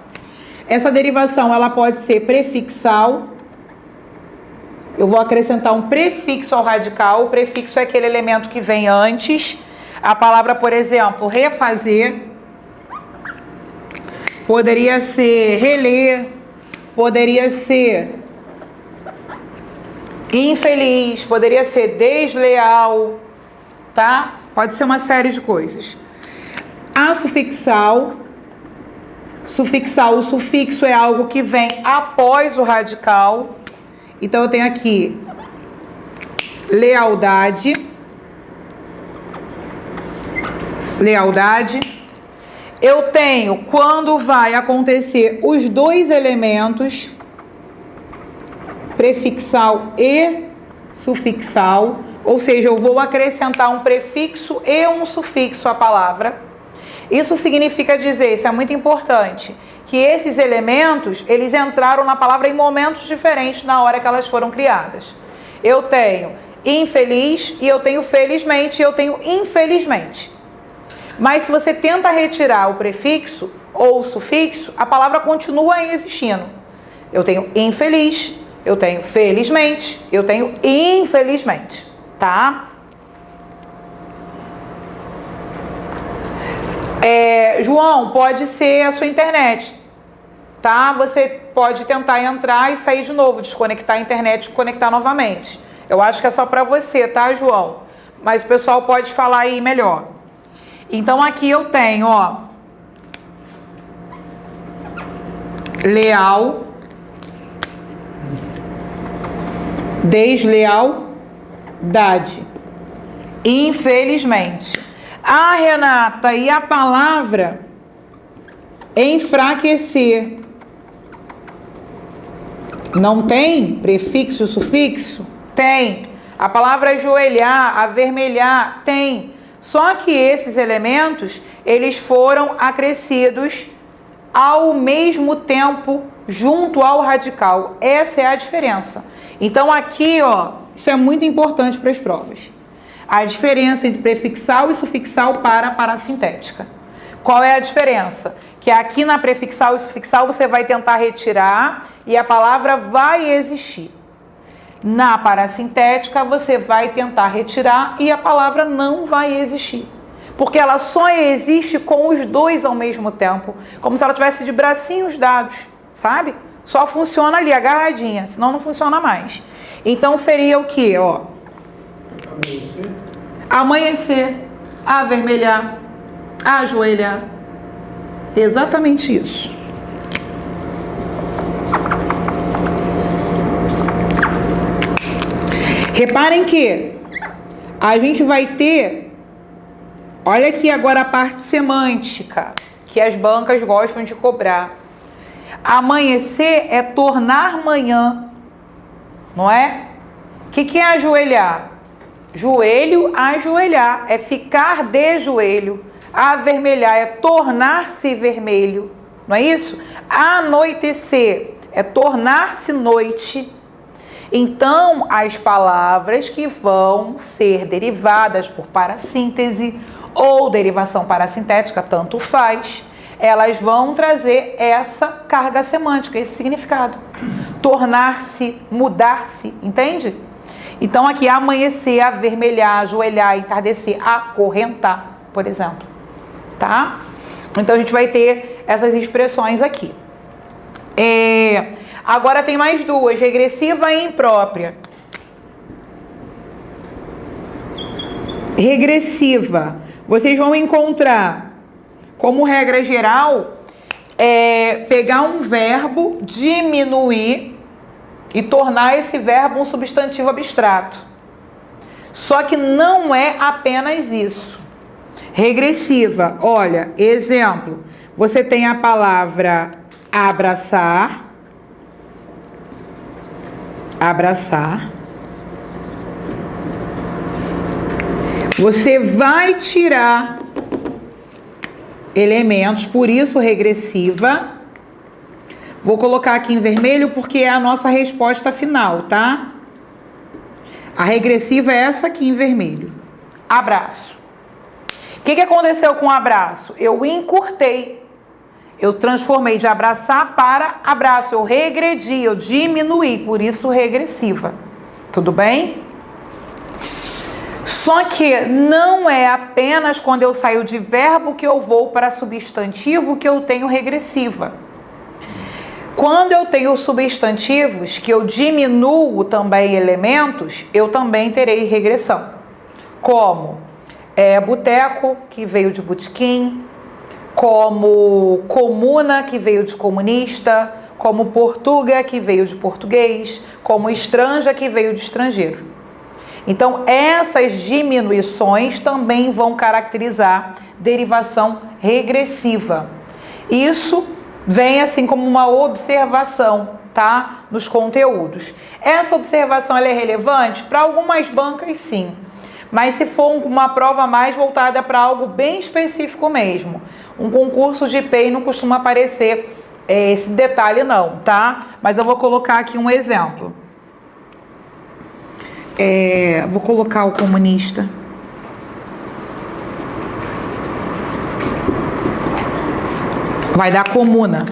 Essa derivação, ela pode ser prefixal. Eu vou acrescentar um prefixo ao radical. O prefixo é aquele elemento que vem antes. A palavra, por exemplo, refazer. Poderia ser reler. Poderia ser infeliz. Poderia ser desleal. Tá? Pode ser uma série de coisas. A sufixal. Sufixal, o sufixo é algo que vem após o radical. Então, eu tenho aqui lealdade. Lealdade. Eu tenho quando vai acontecer os dois elementos, prefixal e sufixal. Ou seja, eu vou acrescentar um prefixo e um sufixo à palavra. Isso significa dizer, isso é muito importante, que esses elementos, eles entraram na palavra em momentos diferentes na hora que elas foram criadas. Eu tenho infeliz e eu tenho felizmente e eu tenho infelizmente. Mas se você tenta retirar o prefixo ou o sufixo, a palavra continua existindo. Eu tenho infeliz, eu tenho felizmente, eu tenho infelizmente, tá? João, pode ser a sua internet, tá? Você pode tentar entrar e sair de novo, desconectar a internet e conectar novamente. Eu acho que é só para você, tá, João? Mas o pessoal pode falar aí melhor. Então, aqui eu tenho, ó, leal, deslealdade, infelizmente. Ah, Renata, e a palavra enfraquecer? Não tem prefixo, sufixo? Tem. A palavra ajoelhar, avermelhar, tem. Só que esses elementos, eles foram acrescidos ao mesmo tempo junto ao radical. Essa é a diferença. Então aqui, ó, isso é muito importante para as provas. A diferença entre prefixal e sufixal para a parassintética. Qual é a diferença? Que aqui na prefixal e sufixal você vai tentar retirar e a palavra vai existir. Na parassintética você vai tentar retirar e a palavra não vai existir. Porque ela só existe com os dois ao mesmo tempo. Como se ela tivesse de bracinhos dados, sabe? Só funciona ali, agarradinha, senão não funciona mais. Então seria o quê, ó? Amanhecer. Amanhecer, avermelhar, ajoelhar. Exatamente isso. Reparem que a gente vai ter Olha aqui agora a parte semântica, que as bancas gostam de cobrar. Amanhecer é tornar manhã, não é? O que é ajoelhar? Joelho, ajoelhar, é ficar de joelho. Avermelhar é tornar-se vermelho, não é isso? Anoitecer é tornar-se noite. Então, as palavras que vão ser derivadas por parassíntese ou derivação parassintética, tanto faz, elas vão trazer essa carga semântica, esse significado. Tornar-se, mudar-se, entende? Então, aqui, amanhecer, avermelhar, ajoelhar, entardecer, acorrentar, por exemplo. Tá? Então, a gente vai ter essas expressões aqui. Agora tem mais duas, regressiva e imprópria. Regressiva, vocês vão encontrar, como regra geral, pegar um verbo, diminuir e tornar esse verbo um substantivo abstrato. Só que não é apenas isso. Regressiva, olha, exemplo, você tem a palavra abraçar, abraçar. Você vai tirar elementos, por isso regressiva. Vou colocar aqui em vermelho porque é a nossa resposta final, tá? A regressiva é essa aqui em vermelho. Abraço. O que aconteceu com o abraço? Eu encurtei. Eu transformei de abraçar para abraço. Eu regredi, eu diminuí, por isso regressiva. Tudo bem? Só que não é apenas quando eu saio de verbo que eu vou para substantivo que eu tenho regressiva. Quando eu tenho substantivos que eu diminuo também elementos, eu também terei regressão. Como boteco, que veio de botequim, como comuna, que veio de comunista, como portuga, que veio de português, como estranja, que veio de estrangeiro. Então, essas diminuições também vão caracterizar derivação regressiva. Isso vem assim como uma observação, tá? Nos conteúdos. Essa observação ela é relevante para algumas bancas, sim. Mas se for uma prova mais voltada para algo bem específico mesmo, um concurso de EPEI não costuma aparecer esse detalhe não, tá? Mas eu vou colocar aqui um exemplo. Vou colocar o comunista. Vai dar comuna.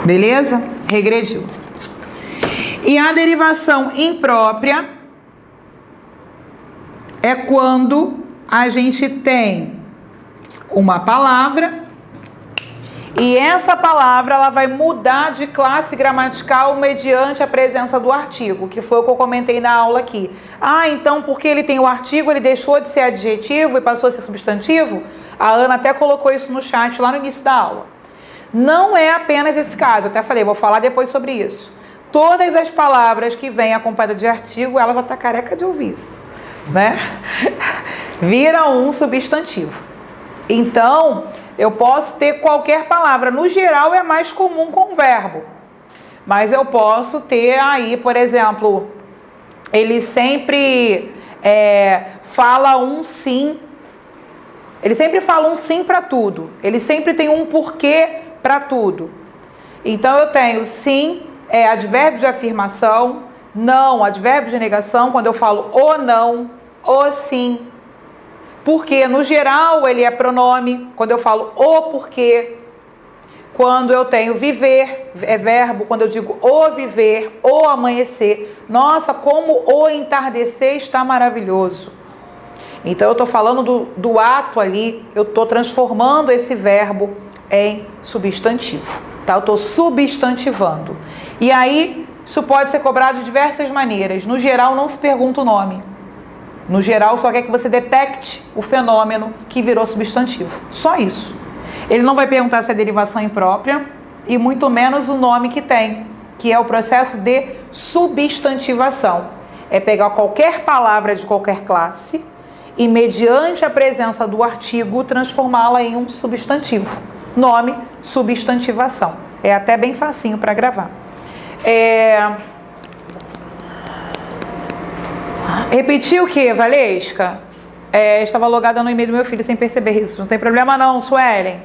Beleza? Regrediu. E a derivação imprópria é quando a gente tem uma palavra e essa palavra ela vai mudar de classe gramatical mediante a presença do artigo, que foi o que eu comentei na aula aqui. Ah, então porque ele tem o artigo, ele deixou de ser adjetivo e passou a ser substantivo? A Ana até colocou isso no chat lá no início da aula. Não é apenas esse caso, eu até falei, vou falar depois sobre isso. Todas as palavras que vêm acompanhadas de artigo, ela vai estar careca de ouvir isso, né? Vira um substantivo. Então, eu posso ter qualquer palavra. No geral, é mais comum com o verbo. Mas eu posso ter aí, por exemplo, ele sempre fala um sim. Ele sempre fala um sim para tudo. Ele sempre tem um porquê para tudo. Então, eu tenho sim, advérbio de afirmação, não, advérbio de negação, quando eu falo o não, o sim. Porque, no geral, ele é pronome, quando eu falo o porquê. Quando eu tenho viver, é verbo, quando eu digo o viver, o amanhecer. Nossa, como o entardecer está maravilhoso. Então, eu estou falando do ato ali, eu estou transformando esse verbo em substantivo. Tá? Eu estou substantivando. E aí, isso pode ser cobrado de diversas maneiras. No geral, não se pergunta o nome. No geral, só quer que você detecte o fenômeno que virou substantivo. Só isso. Ele não vai perguntar se é derivação imprópria e muito menos o nome que tem, que é o processo de substantivação. é pegar qualquer palavra de qualquer classe e, mediante a presença do artigo, transformá-la em um substantivo. Nome, substantivação. É até bem facinho para gravar. Repetir o que, Valesca? Estava logada no e-mail do meu filho sem perceber isso. Não tem problema não, Suelen.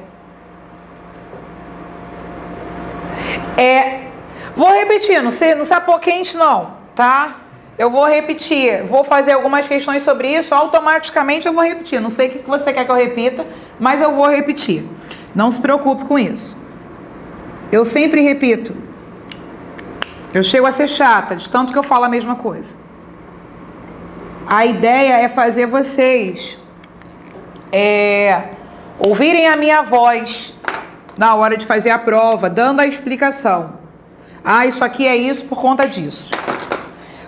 Vou repetir, não sapou quente não, tá? Eu vou repetir, vou fazer algumas questões sobre isso, automaticamente eu vou repetir. Não sei o que você quer que eu repita, mas eu vou repetir. Não se preocupe com isso. Eu sempre repito. Eu chego a ser chata, de tanto que eu falo a mesma coisa. A ideia é fazer vocês ouvirem a minha voz na hora de fazer a prova, dando a explicação. Isso aqui é isso por conta disso.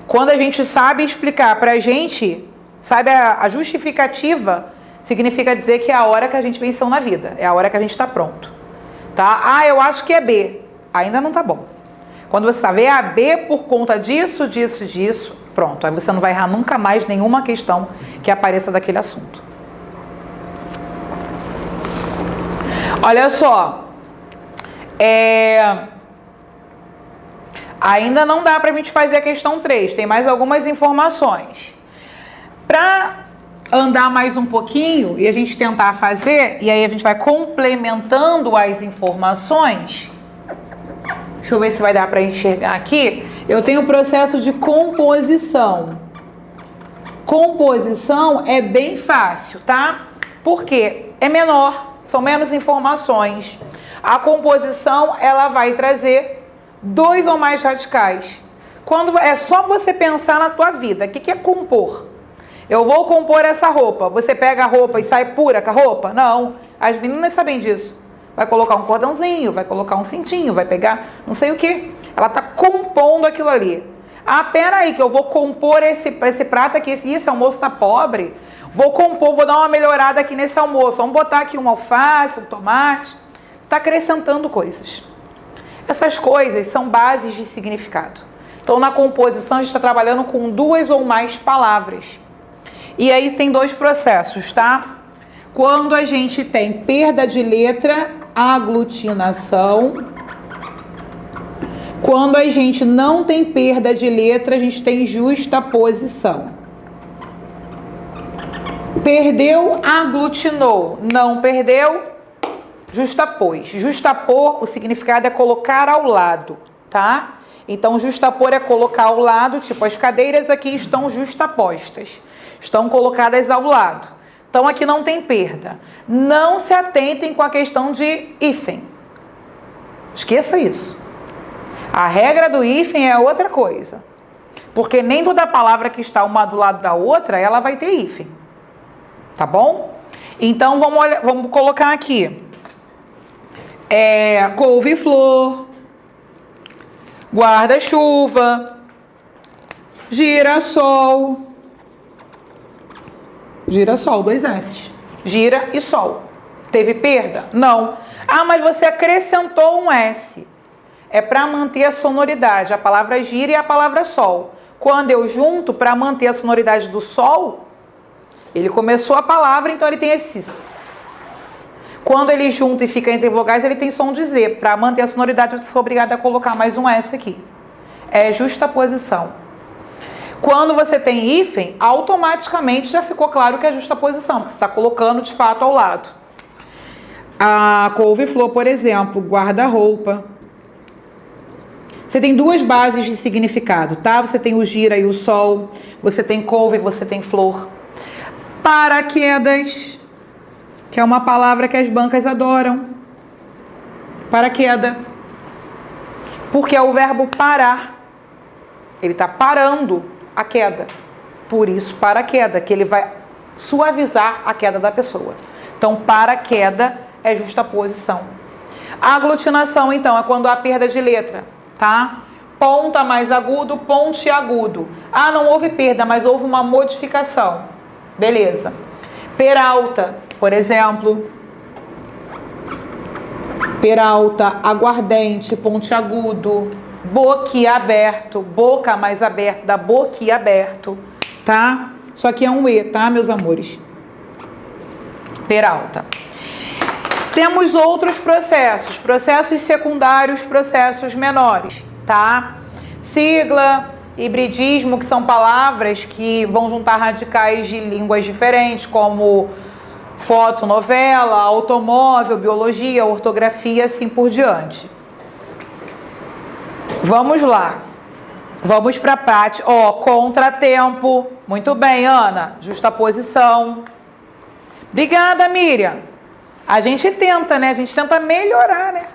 Quando a gente sabe explicar pra gente, sabe a justificativa, significa dizer que é a hora que a gente venceu na vida, é a hora que a gente está pronto. Tá? Eu acho que é B. Ainda não tá bom. Quando você sabe, é B por conta disso, disso, pronto. Aí você não vai errar nunca mais nenhuma questão que apareça daquele assunto. Olha só. Ainda não dá pra gente fazer a questão 3. Tem mais algumas informações. Para andar mais um pouquinho e a gente tentar fazer, e aí a gente vai complementando as informações. Deixa eu ver se vai dar para enxergar aqui. Eu tenho o processo de composição. Composição é bem fácil, tá? Por quê? É menor, são menos informações. A composição, ela vai trazer 2 ou mais radicais. Quando é só você pensar na tua vida, o que é compor? Eu vou compor essa roupa. Você pega a roupa e sai pura com a roupa? Não. As meninas sabem disso. Vai colocar um cordãozinho, vai colocar um cintinho, vai pegar não sei o que. Ela está compondo aquilo ali. Peraí, que eu vou compor esse prato aqui. Esse almoço está pobre. Vou compor, vou dar uma melhorada aqui nesse almoço. Vamos botar aqui um alface, um tomate. Está acrescentando coisas. Essas coisas são bases de significado. Então, na composição, a gente está trabalhando com 2 ou mais palavras. E aí tem 2 processos, tá? Quando a gente tem perda de letra, aglutinação. Quando a gente não tem perda de letra, a gente tem justaposição. Perdeu, aglutinou. Não perdeu, justapôs. Justapor, o significado é colocar ao lado, tá? Então, justapor é colocar ao lado, tipo, as cadeiras aqui estão justapostas. Estão colocadas ao lado. Então, aqui não tem perda. Não se atentem com a questão de hífen. Esqueça isso. A regra do hífen é outra coisa. Porque nem toda palavra que está uma do lado da outra, ela vai ter hífen. Tá bom? Então, vamos colocar aqui. Couve-flor, guarda-chuva, girassol. Girassol, 2 S. Gira e sol. Teve perda? Não. Mas você acrescentou um S. É para manter a sonoridade. A palavra gira e a palavra sol. Quando eu junto, para manter a sonoridade do sol, ele começou a palavra, então ele tem esse... Quando ele junta e fica entre vogais, ele tem som de Z. Para manter a sonoridade, eu sou obrigada a colocar mais um S aqui. É justaposição. Quando você tem hífen, automaticamente já ficou claro que é justaposição, porque você está colocando de fato ao lado. A couve-flor, por exemplo, guarda-roupa. Você tem 2 bases de significado, tá? Você tem o gira e o sol, você tem couve, você tem flor. Paraquedas, que é uma palavra que as bancas adoram. Paraqueda. Porque é o verbo parar. Ele está parando a queda. Por isso, paraqueda, que ele vai suavizar a queda da pessoa. Então, paraqueda é justaposição. A aglutinação, então, é quando há perda de letra, tá? Ponta mais agudo, pontiagudo. Não houve perda, mas houve uma modificação. Beleza. Peralta, por exemplo. Peralta, aguardente, pontiagudo, boquiaberto, boca mais aberta, da boquiaberto, tá? Isso aqui é um E, tá, meus amores? Peralta. Temos outros processos, processos secundários, processos menores, tá? Sigla, hibridismo, que são palavras que vão juntar radicais de línguas diferentes, como foto, novela, automóvel, biologia, ortografia, assim por diante. Vamos lá. Vamos para a parte. Ó, contratempo. Muito bem, Ana. Justaposição. Obrigada, Miriam. A gente tenta, né? A gente tenta melhorar, né?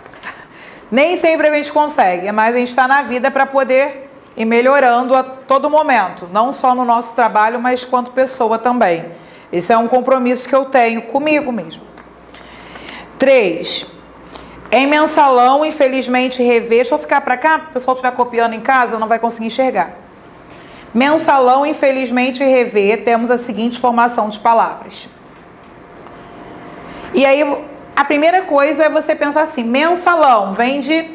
Nem sempre a gente consegue, mas a gente está na vida para poder ir melhorando a todo momento. Não só no nosso trabalho, mas quanto pessoa também. Esse é um compromisso que eu tenho comigo mesmo. 3. Em mensalão, infelizmente, rever. Deixa eu ficar para cá, para o pessoal estiver copiando em casa, não vai conseguir enxergar. Mensalão, infelizmente, rever, temos a seguinte formação de palavras. E aí, a primeira coisa é você pensar assim, mensalão, vem de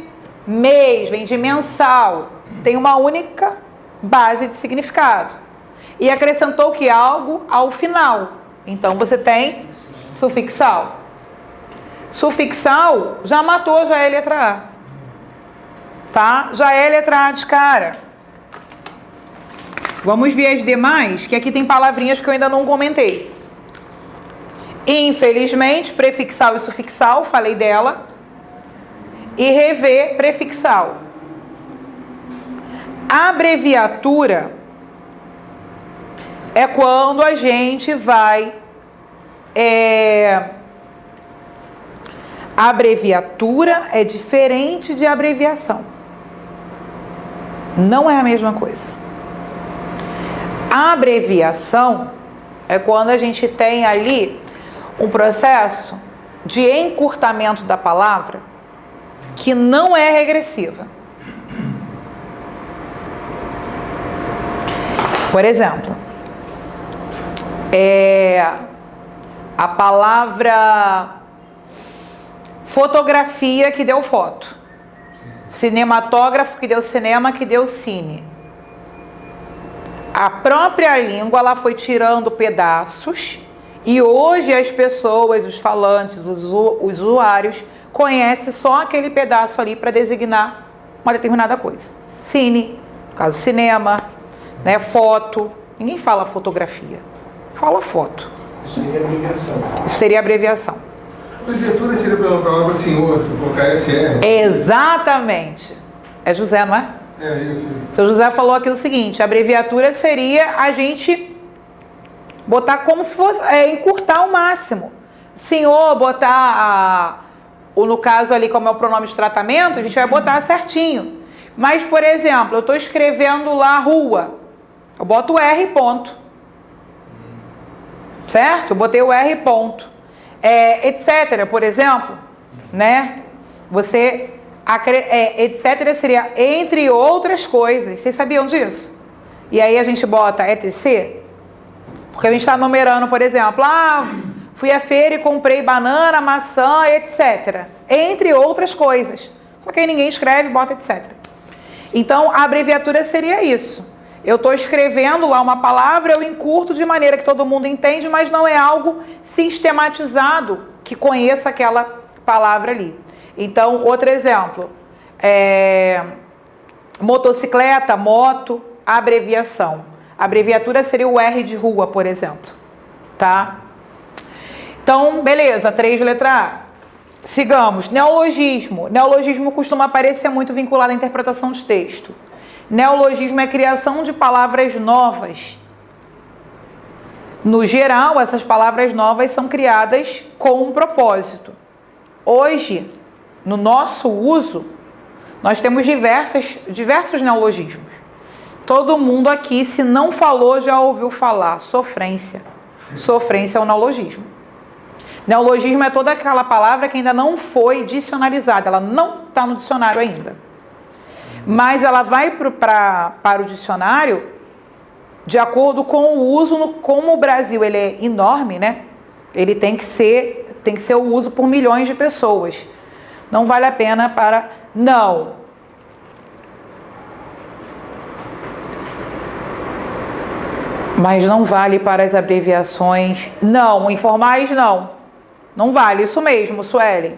mês, vem de mensal. Tem uma única base de significado. E acrescentou que algo ao final. Então, você tem sufixal. Sufixal já matou, já é letra A. Tá? Já é letra A de cara. Vamos ver as demais, que aqui tem palavrinhas que eu ainda não comentei. Infelizmente, prefixal e sufixal, falei dela. E rever, prefixal. Abreviatura é quando a gente vai... Abreviatura é diferente de abreviação. Não é a mesma coisa. A abreviação é quando a gente tem ali um processo de encurtamento da palavra que não é regressiva. Por exemplo, a palavra fotografia que deu foto, cinematógrafo que deu cinema, que deu cine. A própria língua ela foi tirando pedaços e hoje as pessoas, os falantes, os usuários conhecem só aquele pedaço ali para designar uma determinada coisa. Cine, no caso cinema, né, foto. Ninguém fala fotografia, fala foto. Isso seria abreviação. Isso seria abreviação. Abreviatura seria pela palavra senhor, se colocar SR. Exatamente. É José, não é? É isso. O seu José falou aqui o seguinte, a abreviatura seria a gente botar como se fosse, encurtar ao máximo. Senhor, botar, no caso ali, como é o pronome de tratamento, a gente vai botar certinho. Mas, por exemplo, eu estou escrevendo lá rua, eu boto o R ponto. Certo? Eu botei o R ponto. Etc, por exemplo, né? Você... etc seria entre outras coisas. Vocês sabiam disso? E aí a gente bota etc, porque a gente está numerando, por exemplo, fui à feira e comprei banana, maçã, etc. Entre outras coisas. Só que aí ninguém escreve, bota etc. Então a abreviatura seria isso. Eu estou escrevendo lá uma palavra, eu encurto de maneira que todo mundo entende, mas não é algo sistematizado que conheça aquela palavra ali. Então, outro exemplo, motocicleta, moto, abreviação. A abreviatura seria o R de rua, por exemplo, tá? Então, beleza, 3 letra A. Sigamos, neologismo. Neologismo costuma aparecer muito vinculado à interpretação de texto. Neologismo é a criação de palavras novas. No geral, essas palavras novas são criadas com um propósito. Hoje, no nosso uso, nós temos diversos neologismos. Todo mundo aqui, se não falou, já ouviu falar. Sofrência. Sofrência é um neologismo. Neologismo é toda aquela palavra que ainda não foi dicionarizada. Ela não está no dicionário ainda. Mas ela vai para o dicionário de acordo com o uso, como o Brasil ele é enorme, né? Ele tem que ser o uso por milhões de pessoas. Não vale a pena para... Não. Mas não vale para as abreviações. Não, informais não. Não vale, isso mesmo, Suelen.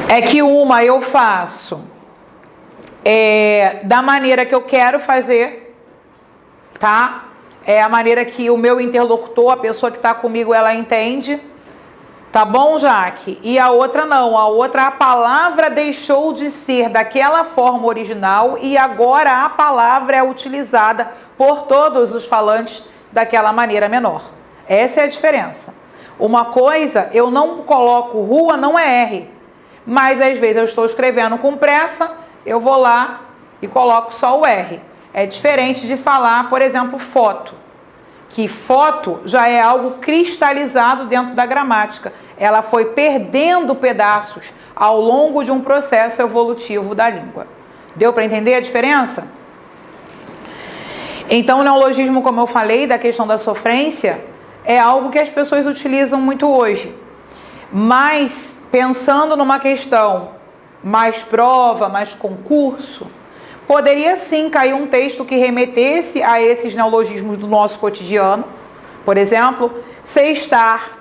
É que uma eu faço da maneira que eu quero fazer, tá? É a maneira que o meu interlocutor, a pessoa que está comigo, ela entende. Tá bom, Jaque? E a outra não. A outra, a palavra deixou de ser daquela forma original e agora a palavra é utilizada por todos os falantes daquela maneira menor. Essa é a diferença. Uma coisa, eu não coloco rua, não é R. Mas às vezes eu estou escrevendo com pressa, eu vou lá e coloco só o R. É diferente de falar, por exemplo, foto. Que foto já é algo cristalizado dentro da gramática. Ela foi perdendo pedaços ao longo de um processo evolutivo da língua. Deu para entender a diferença? Então, o neologismo, como eu falei, da questão da sofrência, é algo que as pessoas utilizam muito hoje. Mas, pensando numa questão mais prova, mais concurso, poderia sim cair um texto que remetesse a esses neologismos do nosso cotidiano. Por exemplo, sextar,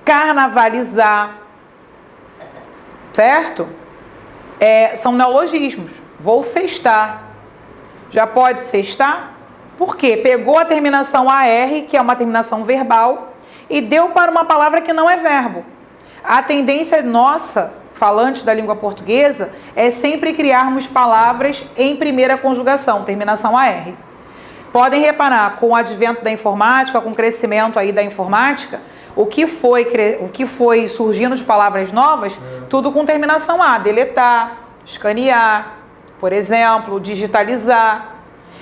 carnavalizar, certo? São neologismos. Vou sextar. Já pode sextar? Por quê? Pegou a terminação AR, que é uma terminação verbal, e deu para uma palavra que não é verbo. A tendência nossa, falantes da língua portuguesa, é sempre criarmos palavras em primeira conjugação, terminação AR. Podem reparar, com o advento da informática, com o crescimento aí da informática, o que foi surgindo de palavras novas, tudo com terminação A. Deletar, escanear, por exemplo, digitalizar.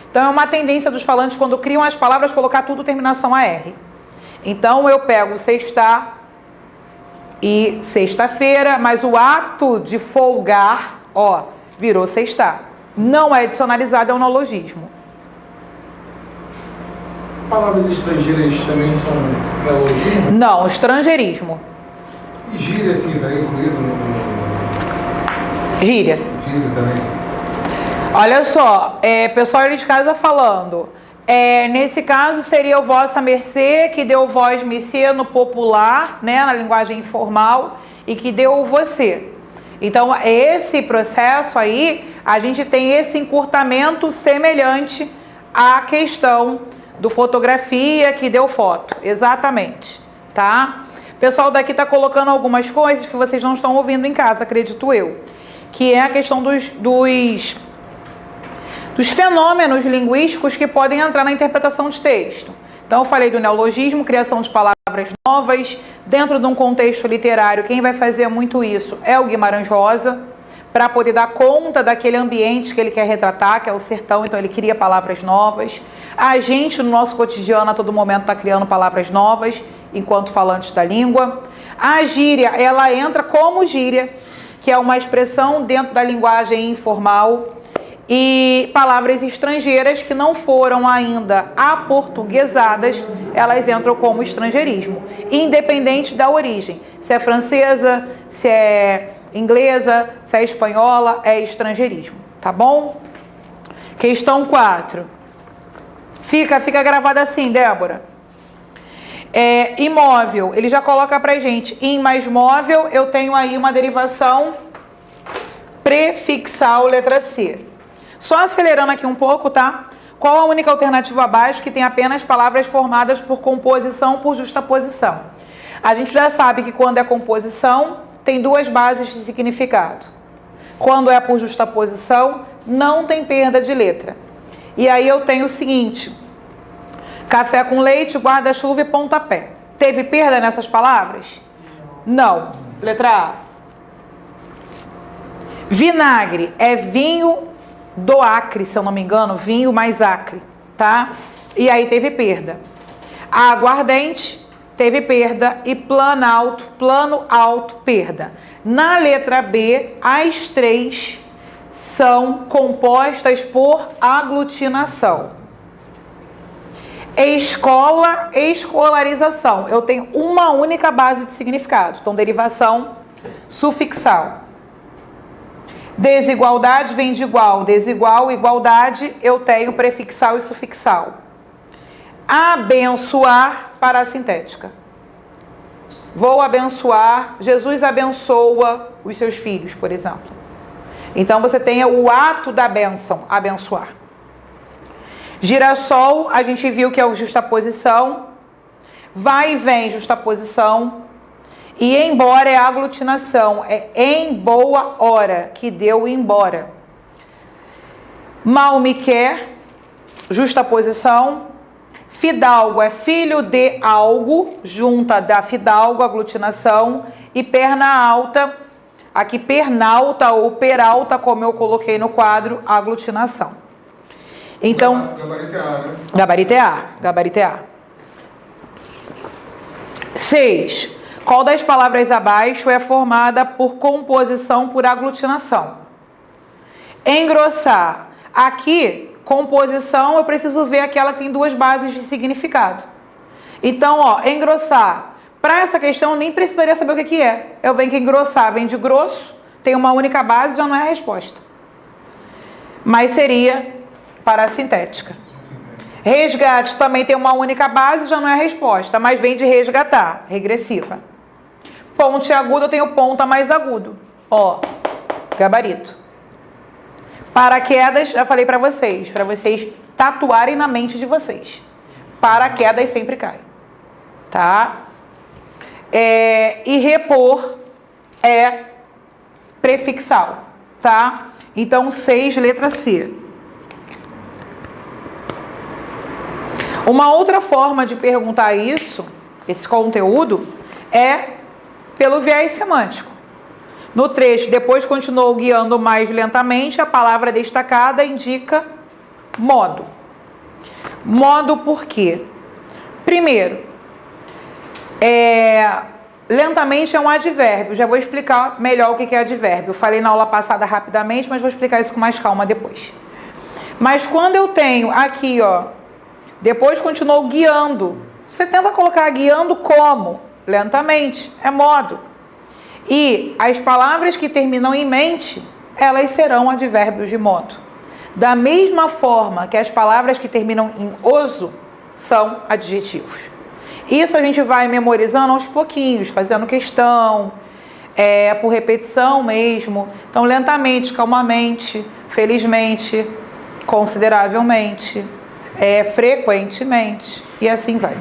Então, é uma tendência dos falantes, quando criam as palavras, colocar tudo terminação AR. Então, eu pego sextar e sexta-feira, mas o ato de folgar, virou sextar. Não é adicionalizado, é um neologismo. Palavras estrangeiras também são neologismo? Não, estrangeirismo. E gíria, assim, está incluído no... Gíria. Gíria também. Olha só, pessoal ali de casa falando, nesse caso seria o vossa mercê, que deu vós mercê no popular, né, na linguagem informal, e que deu o você. Então, esse processo aí, a gente tem esse encurtamento semelhante à questão do fotografia, que deu foto. Exatamente, tá? O pessoal daqui tá colocando algumas coisas que vocês não estão ouvindo em casa, acredito eu. Que é a questão dos fenômenos linguísticos que podem entrar na interpretação de texto. Então, eu falei do neologismo, criação de palavras novas. Dentro de um contexto literário, quem vai fazer muito isso é o Guimarães Rosa, para poder dar conta daquele ambiente que ele quer retratar, que é o sertão, então ele cria palavras novas. A gente, no nosso cotidiano, a todo momento está criando palavras novas, enquanto falantes da língua. A gíria, ela entra como gíria, que é uma expressão dentro da linguagem informal, e palavras estrangeiras que não foram ainda aportuguesadas, elas entram como estrangeirismo, independente da origem. Se é francesa, se é inglesa, se é espanhola, é estrangeirismo, tá bom? Questão 4. Fica gravada assim, Débora. Imóvel, ele já coloca pra gente, im mais móvel, eu tenho aí uma derivação prefixal, letra C. Só acelerando aqui um pouco, tá? Qual a única alternativa abaixo que tem apenas palavras formadas por composição por justaposição? A gente já sabe que quando é composição, tem duas bases de significado. Quando é por justaposição, não tem perda de letra. E aí eu tenho o seguinte: café com leite, guarda-chuva e pontapé. Teve perda nessas palavras? Não. Letra A. Vinagre é vinho do Acre, se eu não me engano, vinho mais Acre, tá? E aí teve perda. Aguardente, teve perda. E plano alto, perda. Na letra B, as três são compostas por aglutinação. Escola, escolarização. Eu tenho uma única base de significado. Então, derivação sufixal. Desigualdade vem de igual. Desigual, igualdade, eu tenho prefixal e sufixal. Abençoar, parassintética. Vou abençoar, Jesus abençoa os seus filhos, por exemplo. Então você tem o ato da bênção, abençoar. Girassol, a gente viu que é o justaposição. Vai e vem, justaposição. E embora é aglutinação, é em boa hora, que deu embora. Mal me quer, justaposição. Fidalgo é filho de algo, junta da fidalgo, aglutinação. E perna alta, aqui pernalta ou peralta, como eu coloquei no quadro, aglutinação. Então, Gabaritear, né? Gabaritear. 6. Qual das palavras abaixo é formada por composição por aglutinação? Engrossar. Aqui, composição, eu preciso ver aquela que tem duas bases de significado. Então, ó, engrossar. Para essa questão, eu nem precisaria saber o que é. Eu venho que engrossar vem de grosso, tem uma única base, já não é a resposta. Mas seria parassintética. Resgate também tem uma única base, já não é a resposta, mas vem de resgatar, regressiva. Ponte aguda, eu tenho ponta mais agudo. Ó, gabarito. Paraquedas, já falei para vocês tatuarem na mente de vocês. Paraquedas sempre cai. Tá? E repor é prefixal. Tá? Então, 6, letra C. Uma outra forma de perguntar isso, esse conteúdo, é pelo viés semântico. No trecho, depois continuou guiando mais lentamente, a palavra destacada indica modo. Modo por quê? Primeiro, lentamente é um advérbio. Já vou explicar melhor o que é advérbio. Eu falei na aula passada rapidamente, mas vou explicar isso com mais calma depois. Mas quando eu tenho aqui, ó, depois continuou guiando. Você tenta colocar guiando como? Lentamente, é modo. E as palavras que terminam em mente, elas serão advérbios de modo. Da mesma forma que as palavras que terminam em oso são adjetivos. Isso a gente vai memorizando aos pouquinhos, fazendo questão, por repetição mesmo. Então, lentamente, calmamente, felizmente, consideravelmente, frequentemente, e assim vai.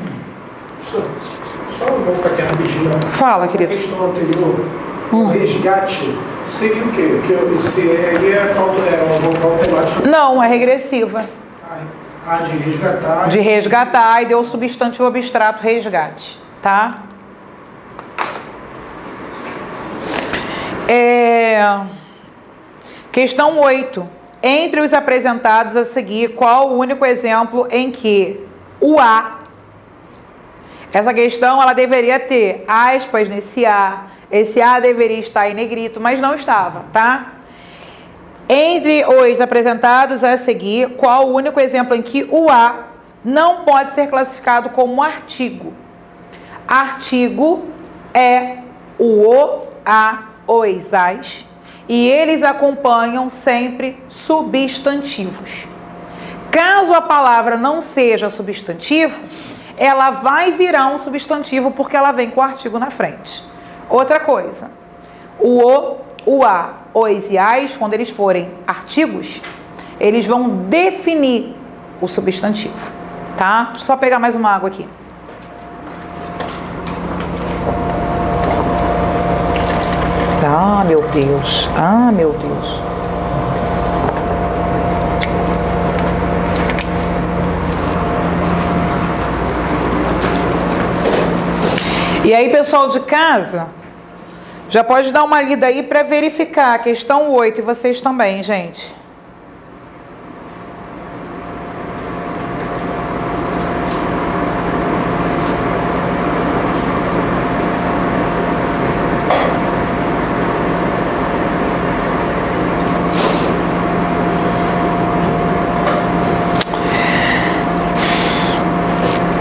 Só voltar aqui rapidinho. Fala, querido. A questão anterior, o resgate, seria o quê? Porque se aí é uma vocal automática. Não, é regressiva. De resgatar. De resgatar, e deu o substantivo abstrato resgate, tá? Questão 8. Entre os apresentados a seguir, qual o único exemplo em que o A, essa questão ela deveria ter aspas nesse A, esse A deveria estar em negrito, mas não estava, tá? Entre os apresentados a seguir, qual o único exemplo em que o A não pode ser classificado como artigo? Artigo é o, a, os, as, e eles acompanham sempre substantivos. Caso a palavra não seja substantivo, ela vai virar um substantivo porque ela vem com o artigo na frente. Outra coisa, o a, os e as, quando eles forem artigos, eles vão definir o substantivo, tá? Deixa eu só pegar mais uma água aqui. Ah, meu Deus. Ah, meu Deus. E aí, pessoal de casa, já pode dar uma lida aí para verificar a questão 8 e vocês também, gente.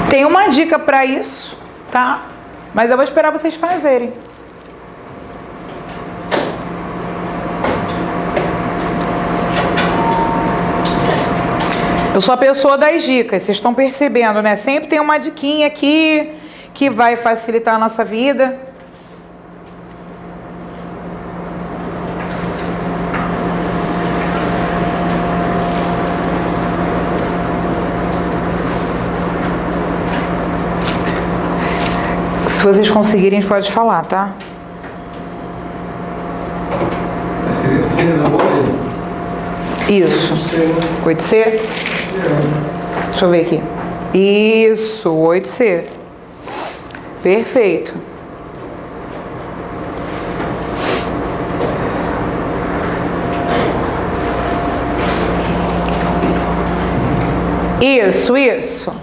Tem uma dica para isso, tá? Mas eu vou esperar vocês fazerem. Eu sou a pessoa das dicas, vocês estão percebendo, né? Sempre tem uma diquinha aqui que vai facilitar a nossa vida. Se vocês conseguirem, a gente pode falar, tá? Seria C, não C? Isso. 8C? Deixa eu ver aqui. Isso, 8C. Perfeito. Isso.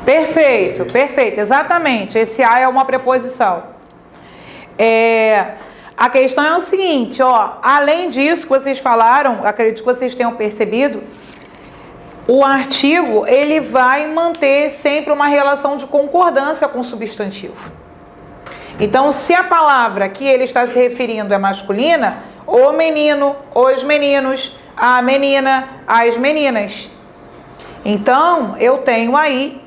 Perfeito, perfeito. Exatamente. Esse A é uma preposição. A questão é o seguinte, ó. Além disso que vocês falaram, acredito que vocês tenham percebido, o artigo, ele vai manter sempre uma relação de concordância com o substantivo. Então, se a palavra que ele está se referindo é masculina, o menino, os meninos, a menina, as meninas. Então, eu tenho aí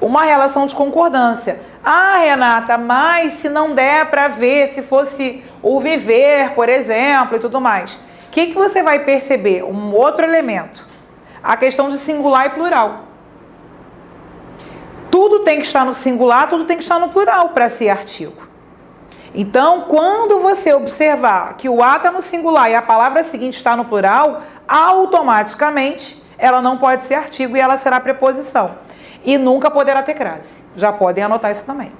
uma relação de concordância. Ah, Renata, mas se não der para ver, se fosse o viver, por exemplo, e tudo mais. O que você vai perceber? Um outro elemento. A questão de singular e plural. Tudo tem que estar no singular, tudo tem que estar no plural para ser artigo. Então, quando você observar que o A está no singular e a palavra seguinte está no plural, automaticamente ela não pode ser artigo e ela será preposição. E nunca poderá ter crase. Já podem anotar isso também.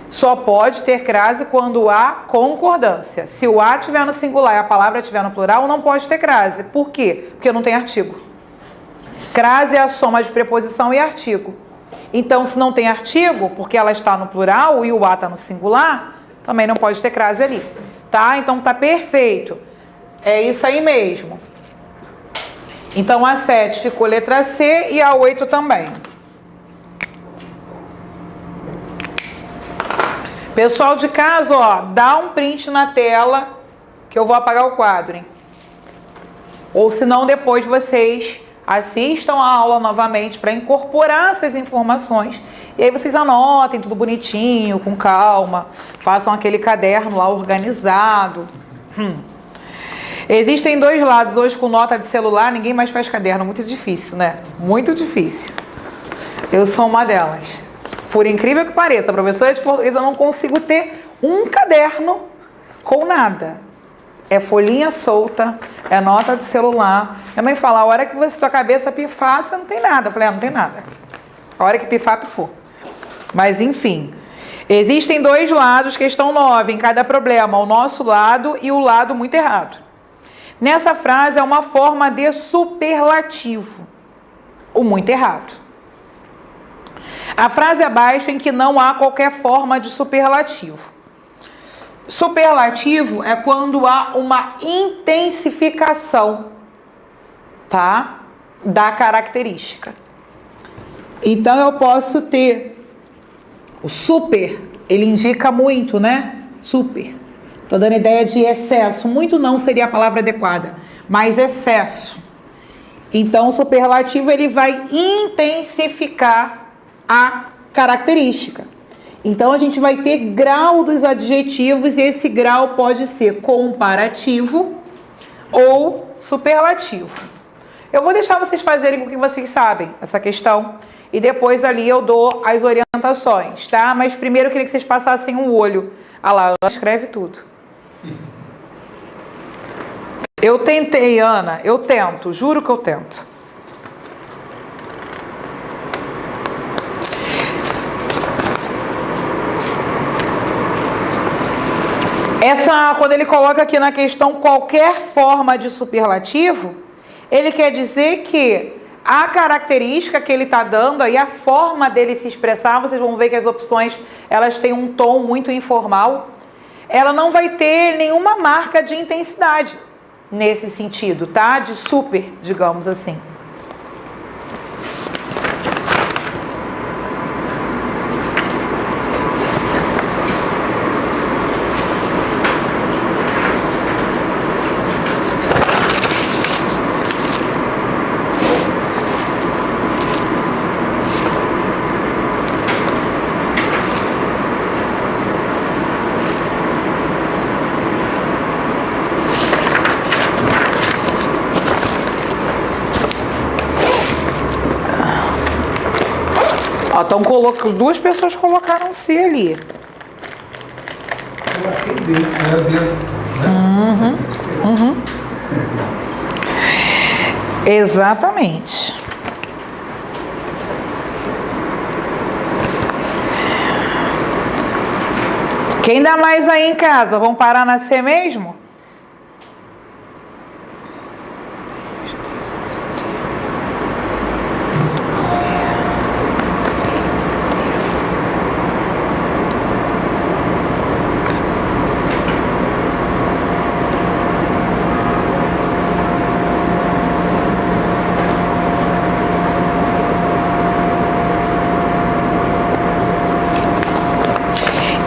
Só pode ter crase quando há concordância. Se o A estiver no singular e a palavra estiver no plural, não pode ter crase. Por quê? Porque não tem artigo. Crase é a soma de preposição e artigo. Então, se não tem artigo, porque ela está no plural e o A está no singular, também não pode ter crase ali. Tá? Então, tá perfeito. É isso aí mesmo. Então, a 7 ficou letra C e a 8 também. Pessoal de casa, ó, dá um print na tela que eu vou apagar o quadro, hein? Ou se não, depois vocês assistam a aula novamente para incorporar essas informações. E aí vocês anotem tudo bonitinho, com calma. Façam aquele caderno lá organizado. Existem dois lados. Hoje com nota de celular, ninguém mais faz caderno. Muito difícil, né? Muito difícil. Eu sou uma delas. Por incrível que pareça, professora de português, eu não consigo ter um caderno com nada. É folhinha solta, é nota de celular. Minha mãe fala, a hora que sua cabeça pifar, você não tem nada. Eu falei, não tem nada. A hora que pifar, pifou. Mas, enfim. Existem dois lados, questão 9, em cada problema. O nosso lado e o lado muito errado. Nessa frase é uma forma de superlativo. O muito errado. A frase abaixo em que não há qualquer forma de superlativo. Superlativo é quando há uma intensificação, tá? Da característica. Então eu posso ter o super, ele indica muito, né? Super. Tô dando ideia de excesso. Muito não seria a palavra adequada, mas excesso. Então o superlativo ele vai intensificar a característica. Então, a gente vai ter grau dos adjetivos e esse grau pode ser comparativo ou superlativo. Eu vou deixar vocês fazerem com o que vocês sabem, essa questão, e depois ali eu dou as orientações, tá? Mas primeiro eu queria que vocês passassem um olho. Ah lá, ela escreve tudo. Eu tentei, Ana, eu tento, juro que eu tento. Quando ele coloca aqui na questão qualquer forma de superlativo, ele quer dizer que a característica que ele está dando aí, a forma dele se expressar, vocês vão ver que as opções, elas têm um tom muito informal, ela não vai ter nenhuma marca de intensidade nesse sentido, tá? De super, digamos assim. Ó, então duas pessoas colocaram C ali. Eu achei D. Exatamente. Quem dá mais aí em casa? Vamos parar na C mesmo?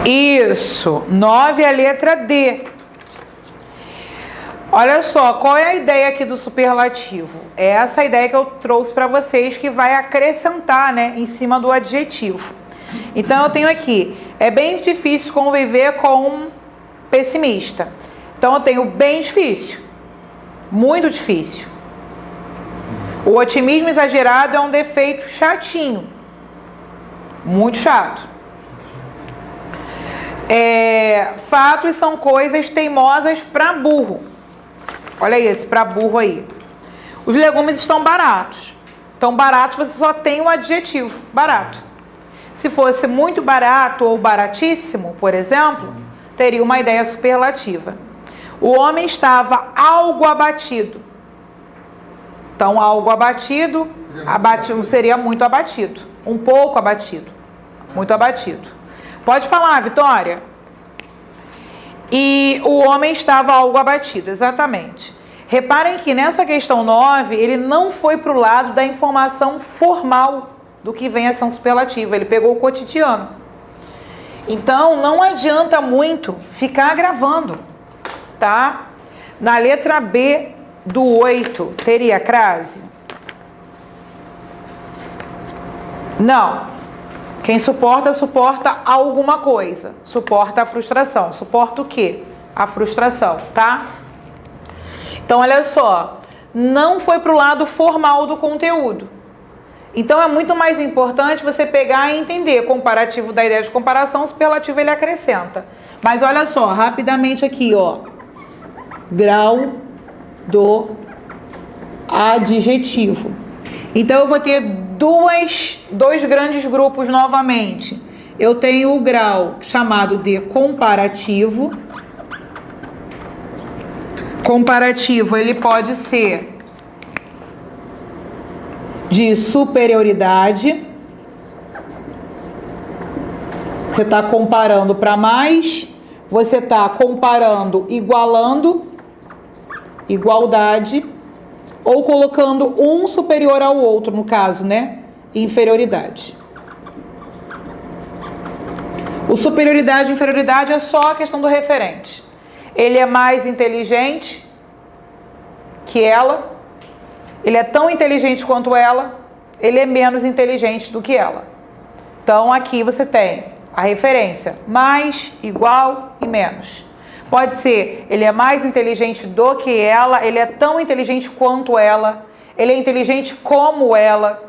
Isso, 9 é a letra D. Olha só, qual é a ideia aqui do superlativo? É essa ideia que eu trouxe para vocês, que vai acrescentar, né, em cima do adjetivo. Então eu tenho aqui, é bem difícil conviver com um pessimista. Então eu tenho bem difícil, muito difícil. O otimismo exagerado é um defeito chatinho, muito chato. Fatos são coisas teimosas para burro. Olha esse para burro aí. Os legumes estão baratos. Então, baratos você só tem o adjetivo, barato. Se fosse muito barato ou baratíssimo, por exemplo, teria uma ideia superlativa. O homem estava algo abatido. Então, algo abatido, seria muito abatido. Um pouco abatido. Muito abatido. Pode falar, Vitória. E o homem estava algo abatido, exatamente. Reparem que nessa questão 9, ele não foi para o lado da informação formal do que vem a ser um superlativo. Ele pegou o cotidiano. Então, não adianta muito ficar gravando, tá? Na letra B do 8, teria crase? Não. Quem suporta, suporta alguma coisa. Suporta a frustração. Suporta o quê? A frustração, tá? Então, olha só. Não foi para o lado formal do conteúdo. Então, é muito mais importante você pegar e entender. Comparativo da ideia de comparação, o superlativo ele acrescenta. Mas olha só, rapidamente aqui, ó. Grau do adjetivo. Então, eu vou ter dois grandes grupos novamente. Eu tenho o grau chamado de comparativo. Comparativo, ele pode ser de superioridade. Você está comparando para mais. Você está comparando, igualando. Igualdade. Ou colocando um superior ao outro, no caso, né? Inferioridade. O superioridade e inferioridade é só a questão do referente. Ele é mais inteligente que ela. Ele é tão inteligente quanto ela. Ele é menos inteligente do que ela. Então, aqui você tem a referência. Mais, igual e menos. Pode ser, ele é mais inteligente do que ela, ele é tão inteligente quanto ela, ele é inteligente como ela,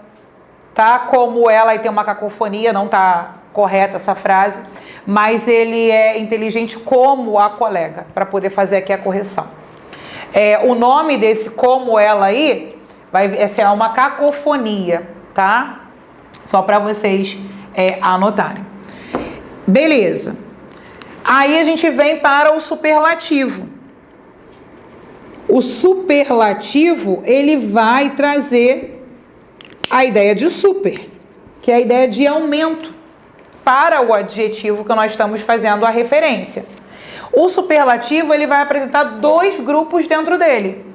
tá? Como ela, e tem uma cacofonia, não tá correta essa frase, mas ele é inteligente como a colega, para poder fazer aqui a correção. O nome desse como ela aí, vai ser uma cacofonia, tá? Só para vocês anotarem. Beleza. Aí a gente vem para o superlativo. O superlativo, ele vai trazer a ideia de super, que é a ideia de aumento para o adjetivo que nós estamos fazendo a referência. O superlativo, ele vai apresentar dois grupos dentro dele.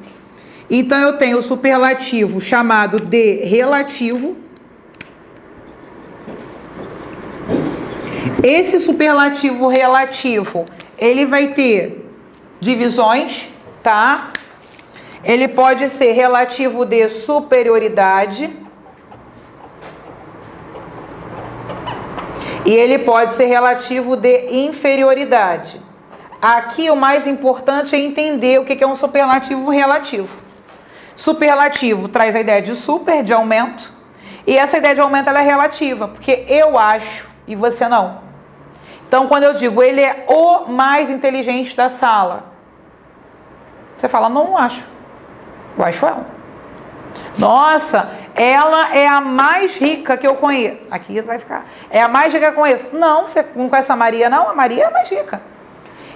Então, eu tenho o superlativo chamado de relativo. Esse superlativo relativo, ele vai ter divisões, tá? Ele pode ser relativo de superioridade. E ele pode ser relativo de inferioridade. Aqui o mais importante é entender o que é um superlativo relativo. Superlativo traz a ideia de super, de aumento. E essa ideia de aumento ela é relativa, porque eu acho e você não. Então, quando eu digo ele é o mais inteligente da sala, você fala, não acho. Eu acho ela. Nossa, ela é a mais rica que eu conheço. Aqui vai ficar. É a mais rica que eu conheço. Não, você não conhece a Maria, não. A Maria é a mais rica.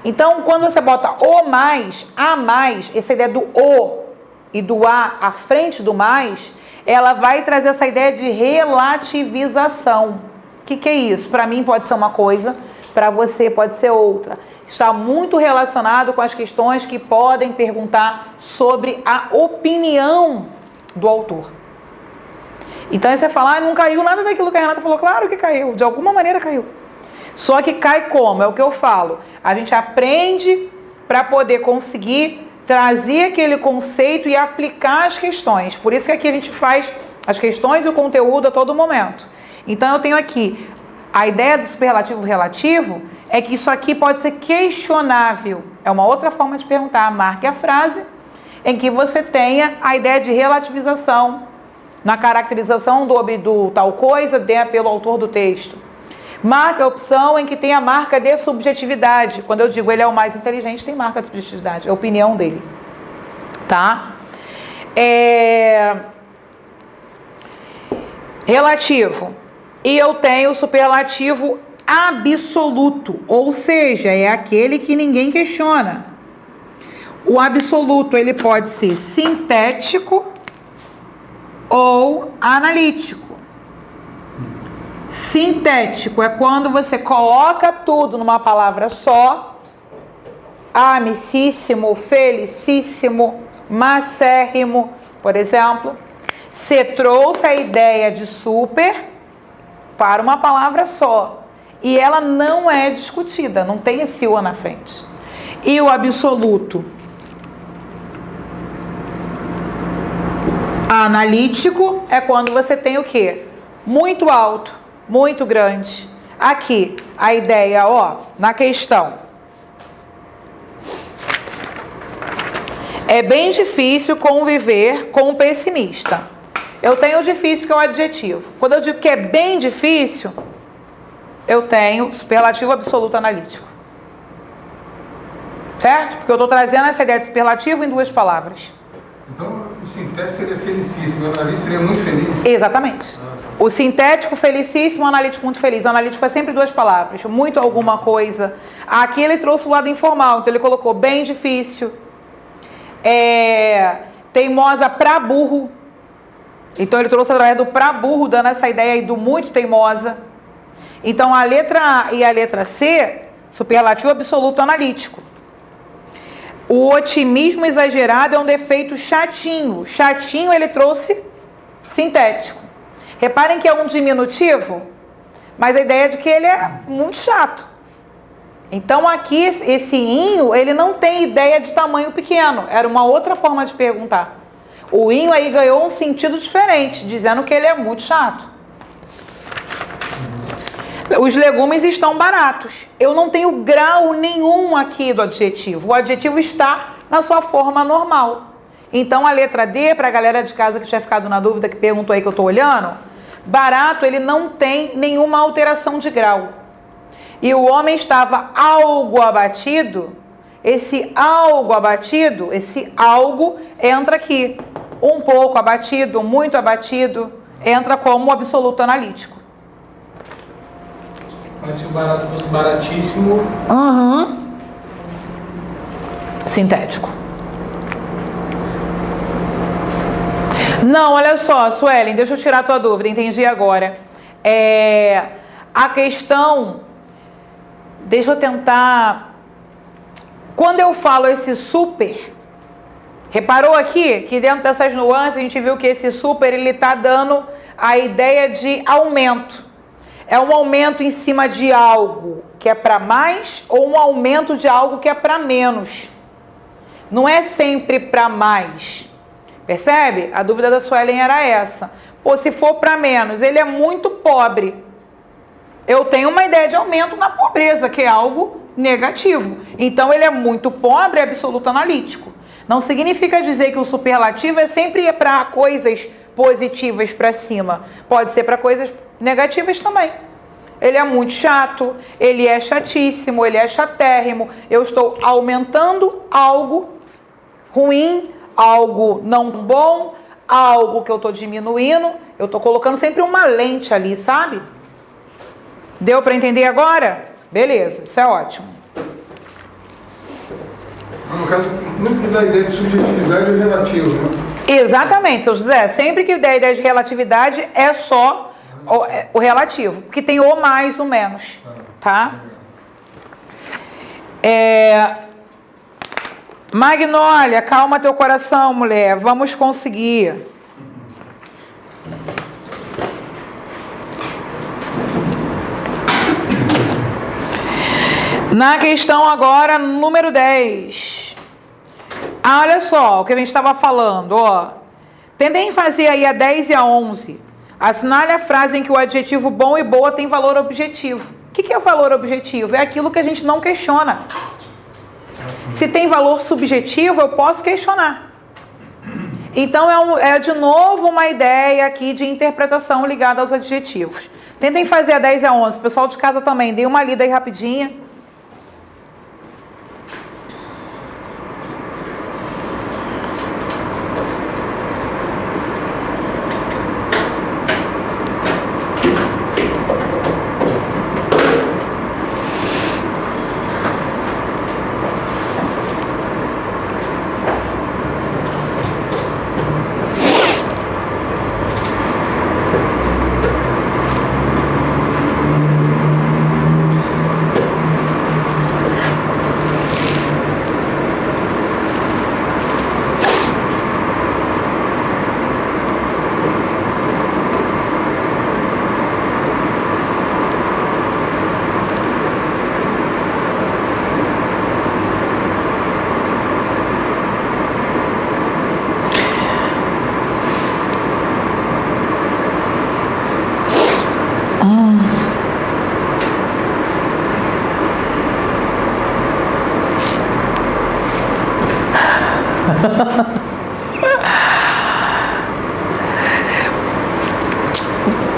Então, quando você bota o mais, a mais, essa ideia do o e do a à frente do mais, ela vai trazer essa ideia de relativização. O que é isso? Para mim pode ser uma coisa, para você pode ser outra. Está muito relacionado com as questões que podem perguntar sobre a opinião do autor. Então aí você fala, não caiu nada daquilo que a Renata falou. Claro que caiu, de alguma maneira caiu. Só que cai como? É o que eu falo. A gente aprende para poder conseguir trazer aquele conceito e aplicar as questões. Por isso que aqui a gente faz as questões e o conteúdo a todo momento. Então eu tenho aqui a ideia do superlativo relativo é que isso aqui pode ser questionável. É uma outra forma de perguntar. Marque a frase em que você tenha a ideia de relativização na caracterização do tal coisa pelo autor do texto. Marque a opção em que tem a marca de subjetividade. Quando eu digo ele é o mais inteligente, tem marca de subjetividade. É a opinião dele. Tá? Relativo. E eu tenho o superlativo absoluto. Ou seja, é aquele que ninguém questiona. O absoluto, ele pode ser sintético ou analítico. Sintético é quando você coloca tudo numa palavra só. Amicíssimo, felicíssimo, macérrimo, por exemplo. Você trouxe a ideia de super para uma palavra só. E ela não é discutida, não tem esse o na frente. E o absoluto analítico é quando você tem o quê? Muito alto, muito grande. Aqui, a ideia, ó, na questão. É bem difícil conviver com um pessimista. Eu tenho o difícil, que é o adjetivo. Quando eu digo que é bem difícil, eu tenho superlativo absoluto analítico. Certo? Porque eu estou trazendo essa ideia de superlativo em duas palavras. Então, o sintético seria felicíssimo, o analítico seria muito feliz. Exatamente. O sintético, felicíssimo, o analítico, muito feliz. O analítico é sempre duas palavras. Muito alguma coisa. Aqui ele trouxe o lado informal. Então ele colocou bem difícil. Teimosa pra burro. Então ele trouxe através do pra burro, dando essa ideia aí do muito teimosa. Então a letra A e a letra C, superlativo absoluto analítico. O otimismo exagerado é um defeito chatinho. Chatinho ele trouxe sintético. Reparem que é um diminutivo, mas a ideia é de que ele é muito chato. Então aqui esse inho, ele não tem ideia de tamanho pequeno. Era uma outra forma de perguntar. O inho aí ganhou um sentido diferente, dizendo que ele é muito chato. Os legumes estão baratos. Eu não tenho grau nenhum aqui do adjetivo. O adjetivo está na sua forma normal. Então, a letra D, para a galera de casa que tinha ficado na dúvida, que perguntou aí que eu estou olhando, barato, ele não tem nenhuma alteração de grau. E o homem estava algo abatido. Esse algo abatido, esse algo entra aqui. Um pouco abatido, muito abatido, entra como absoluto analítico. Mas se o barato fosse baratíssimo... Sintético. Não, olha só, Suelen, deixa eu tirar a tua dúvida, entendi agora. A questão... Deixa eu tentar... Quando eu falo esse super... Reparou aqui que dentro dessas nuances a gente viu que esse super, ele está dando a ideia de aumento. É um aumento em cima de algo que é para mais ou um aumento de algo que é para menos. Não é sempre para mais. Percebe? A dúvida da Suelen era essa. Pô, se for para menos, ele é muito pobre. Eu tenho uma ideia de aumento na pobreza, que é algo negativo. Então, ele é muito pobre, é absoluto analítico. Não significa dizer que o superlativo é sempre para coisas positivas para cima, pode ser para coisas negativas também. Ele é muito chato, ele é chatíssimo, ele é chatérrimo. Eu estou aumentando algo ruim, algo não bom, algo que eu estou diminuindo. Eu estou colocando sempre uma lente ali, sabe? Deu para entender agora? Beleza, isso é ótimo. No caso, nunca dá ideia de subjetividade ou relativo, né? Exatamente, seu José. Sempre que der ideia de relatividade é só o relativo, porque tem o mais, o menos, tá? Magnólia, calma teu coração, mulher. Vamos conseguir. Na questão agora, número 10. Olha só o que a gente estava falando, ó. Tentem fazer aí a 10 e a 11. Assinale a frase em que o adjetivo bom e boa tem valor objetivo. O que é valor objetivo? É aquilo que a gente não questiona. Se tem valor subjetivo, eu posso questionar. Então, é de novo uma ideia aqui de interpretação ligada aos adjetivos. Tentem fazer a 10 e a 11. Pessoal de casa também, dê uma lida aí rapidinha.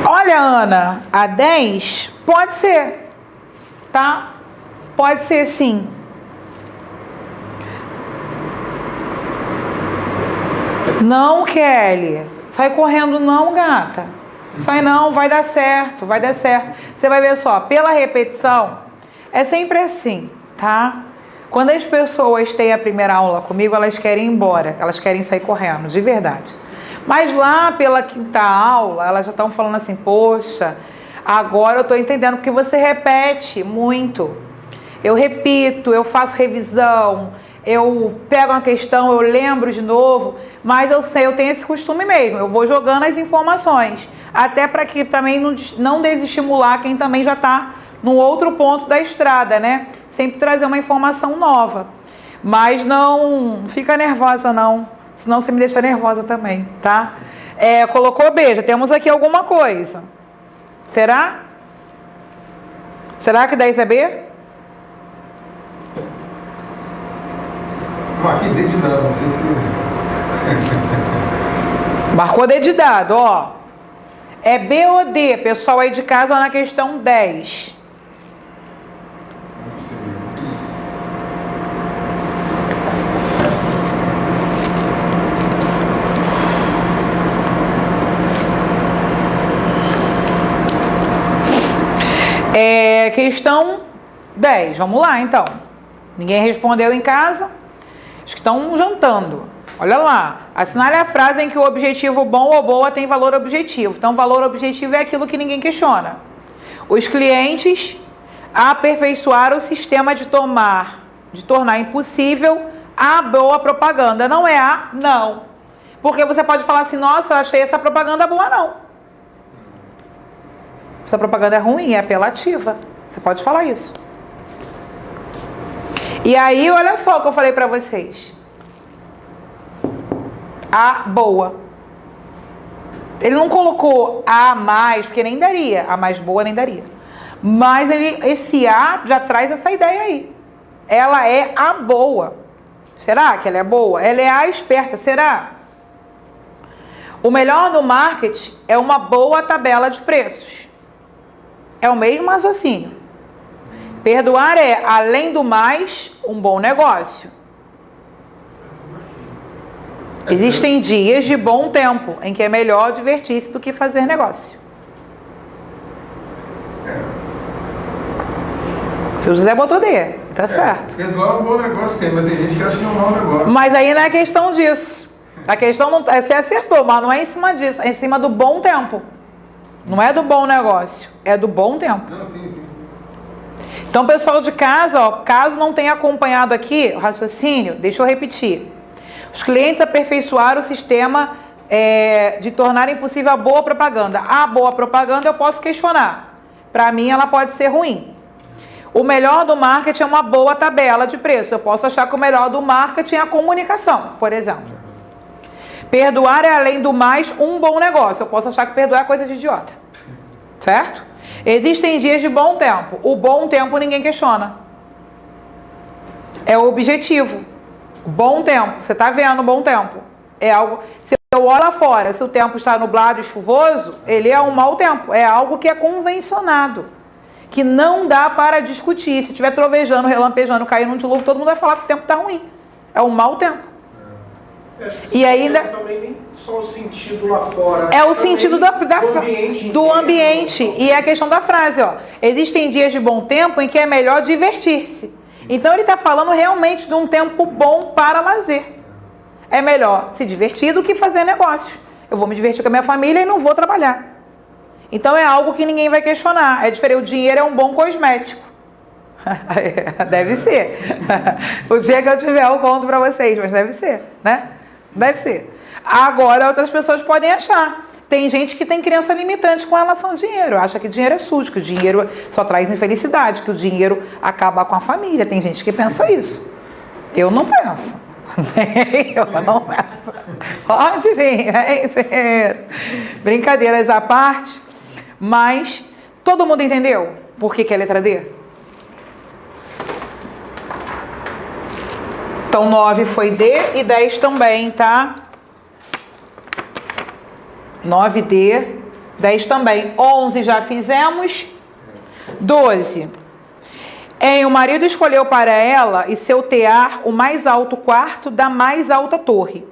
Olha, Ana, a 10 pode ser, tá? Pode ser sim. Não, Kelly. Sai correndo não, gata. Sai não, vai dar certo, vai dar certo. Você vai ver só, pela repetição, é sempre assim, tá? Quando as pessoas têm a primeira aula comigo, elas querem ir embora, elas querem sair correndo, de verdade. Mas lá pela quinta aula, elas já estão falando assim, poxa, agora eu estou entendendo, porque você repete muito. Eu repito, eu faço revisão, eu pego uma questão, eu lembro de novo, mas eu sei, eu tenho esse costume mesmo, eu vou jogando as informações, até para que também não desestimular quem também já está num outro ponto da estrada, né? Sempre trazer uma informação nova. Mas não fica nervosa não, senão você me deixa nervosa também, tá? Colocou B, já temos aqui alguma coisa. Será? Será que 10 é B? Marquei D de dado, não sei se... Marcou D de dado, ó. É B ou D, pessoal aí de casa na questão 10. Questão 10, vamos lá então. Ninguém respondeu em casa? Acho que estão jantando. Olha lá, assinale a frase em que o objetivo bom ou boa tem valor objetivo. Então, valor objetivo é aquilo que ninguém questiona. Os clientes aperfeiçoaram o sistema de tornar impossível a boa propaganda. Não é a não. Porque você pode falar assim, nossa, eu achei essa propaganda boa, não. Essa propaganda é ruim, é apelativa. Você pode falar isso. E aí, olha só o que eu falei pra vocês. A boa. Ele não colocou a mais, porque nem daria. A mais boa nem daria. Mas esse A já traz essa ideia aí. Ela é a boa. Será que ela é boa? Ela é a esperta, será? O melhor no marketing é uma boa tabela de preços. É o mesmo raciocínio. Perdoar é, além do mais, um bom negócio. Existem dias de bom tempo em que é melhor divertir-se do que fazer negócio. Se o José botou D, tá certo. Perdoar é um bom negócio sim, mas tem gente que acha que é um mau negócio. Mas aí não é questão disso. A questão não você acertou, mas não é em cima disso, é em cima do bom tempo. Não é do bom negócio, é do bom tempo. Não, sim. Então, pessoal de casa, ó, caso não tenha acompanhado aqui o raciocínio, deixa eu repetir. Os clientes aperfeiçoaram o sistema de tornar impossível a boa propaganda. A boa propaganda eu posso questionar. Para mim, ela pode ser ruim. O melhor do marketing é uma boa tabela de preço. Eu posso achar que o melhor do marketing é a comunicação, por exemplo. Perdoar é, além do mais, um bom negócio. Eu posso achar que perdoar é coisa de idiota. Certo? Existem dias de bom tempo. O bom tempo ninguém questiona. É o objetivo. Bom tempo. Você está vendo bom tempo. É algo... Se eu olho lá fora, se o tempo está nublado e chuvoso, ele é um mau tempo. É algo que é convencionado. Que não dá para discutir. Se estiver trovejando, relampejando, caindo um dilúvio, todo mundo vai falar que o tempo está ruim. É um mau tempo. E ainda também nem só o sentido lá fora. É o sentido do ambiente. E é a questão da frase, ó. Existem dias de bom tempo em que é melhor divertir-se. Então ele está falando realmente de um tempo bom para lazer. É melhor se divertir do que fazer negócios. Eu vou me divertir com a minha família e não vou trabalhar. Então é algo que ninguém vai questionar. É diferente. O dinheiro é um bom cosmético. Deve ser. O dia que eu tiver eu conto para vocês, mas deve ser, né? Deve ser. Agora outras pessoas podem achar. Tem gente que tem crença limitante com relação ao dinheiro. Acha que dinheiro é sujo, que o dinheiro só traz infelicidade, que o dinheiro acaba com a família. Tem gente que pensa isso. Eu não penso. Eu não penso. Pode vir. Brincadeiras à parte. Mas todo mundo entendeu por que é a letra D? Então 9 foi D e 10 também, tá? 9D, 10 também. 11 já fizemos. 12. O marido escolheu para ela e seu tear o mais alto quarto da mais alta torre.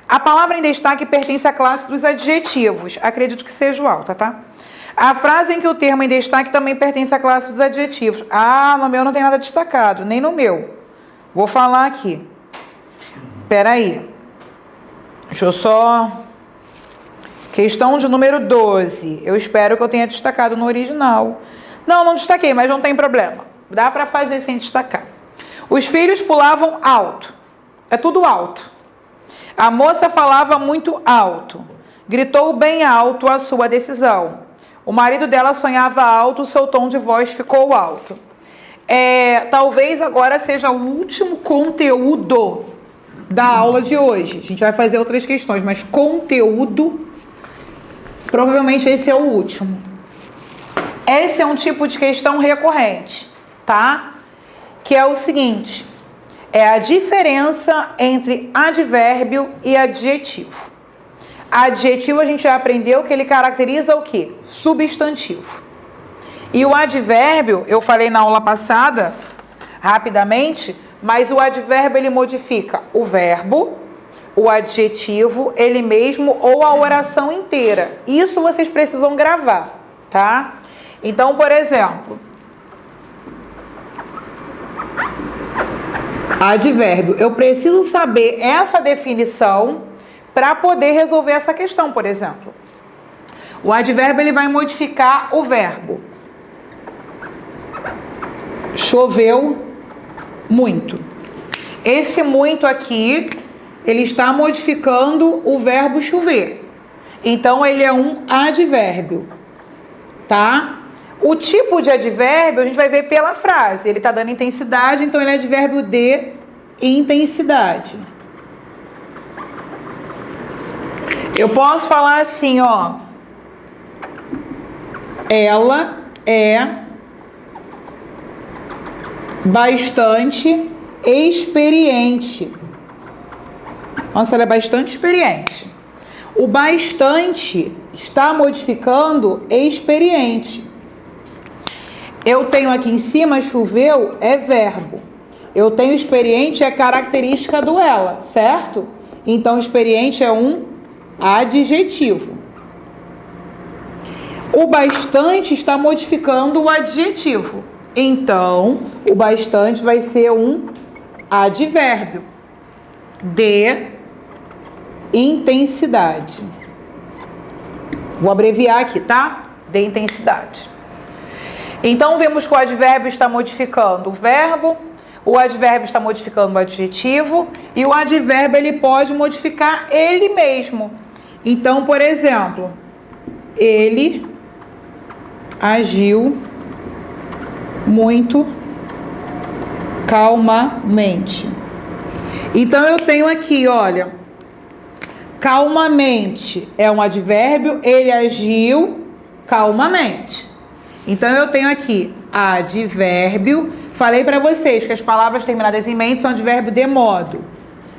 A palavra em destaque pertence à classe dos adjetivos. Acredito que seja o alta, tá? A frase em que o termo em destaque também pertence à classe dos adjetivos. Ah, no meu não tem nada destacado, nem no meu. Vou falar aqui. Espera aí. Deixa eu só... Questão de número 12. Eu espero que eu tenha destacado no original. Não destaquei, mas não tem problema. Dá para fazer sem destacar. Os filhos pulavam alto. É tudo alto. A moça falava muito alto. Gritou bem alto a sua decisão. O marido dela sonhava alto, o seu tom de voz ficou alto. Talvez agora seja o último conteúdo da aula de hoje. A gente vai fazer outras questões, mas conteúdo, provavelmente esse é o último. Esse é um tipo de questão recorrente, tá? Que é o seguinte, é a diferença entre advérbio e adjetivo. Adjetivo a gente já aprendeu que ele caracteriza o quê? Substantivo. E o advérbio, eu falei na aula passada, rapidamente, mas o advérbio ele modifica o verbo, o adjetivo, ele mesmo ou a oração inteira. Isso vocês precisam gravar, tá? Então, por exemplo, advérbio, eu preciso saber essa definição para poder resolver essa questão, por exemplo. O advérbio ele vai modificar o verbo. Choveu muito. Esse muito aqui, ele está modificando o verbo chover. Então, ele é um advérbio, tá? O tipo de advérbio a gente vai ver pela frase. Ele está dando intensidade, então ele é advérbio de intensidade. Eu posso falar assim, ó. Ela é bastante experiente. Nossa, ela é bastante experiente. O bastante está modificando experiente. Eu tenho aqui em cima choveu é verbo. Eu tenho experiente é característica do ela, certo? Então experiente é um adjetivo. O bastante está modificando o adjetivo. Então o bastante vai ser um advérbio de intensidade. Vou abreviar aqui, tá? De intensidade. Então, vimos que o advérbio está modificando o verbo, o advérbio está modificando o adjetivo e o advérbio ele pode modificar ele mesmo. Então, por exemplo, ele agiu muito calmamente. Então, eu tenho aqui, olha, calmamente é um advérbio, ele agiu calmamente. Então, eu tenho aqui advérbio. Falei para vocês que as palavras terminadas em mente são advérbio de modo.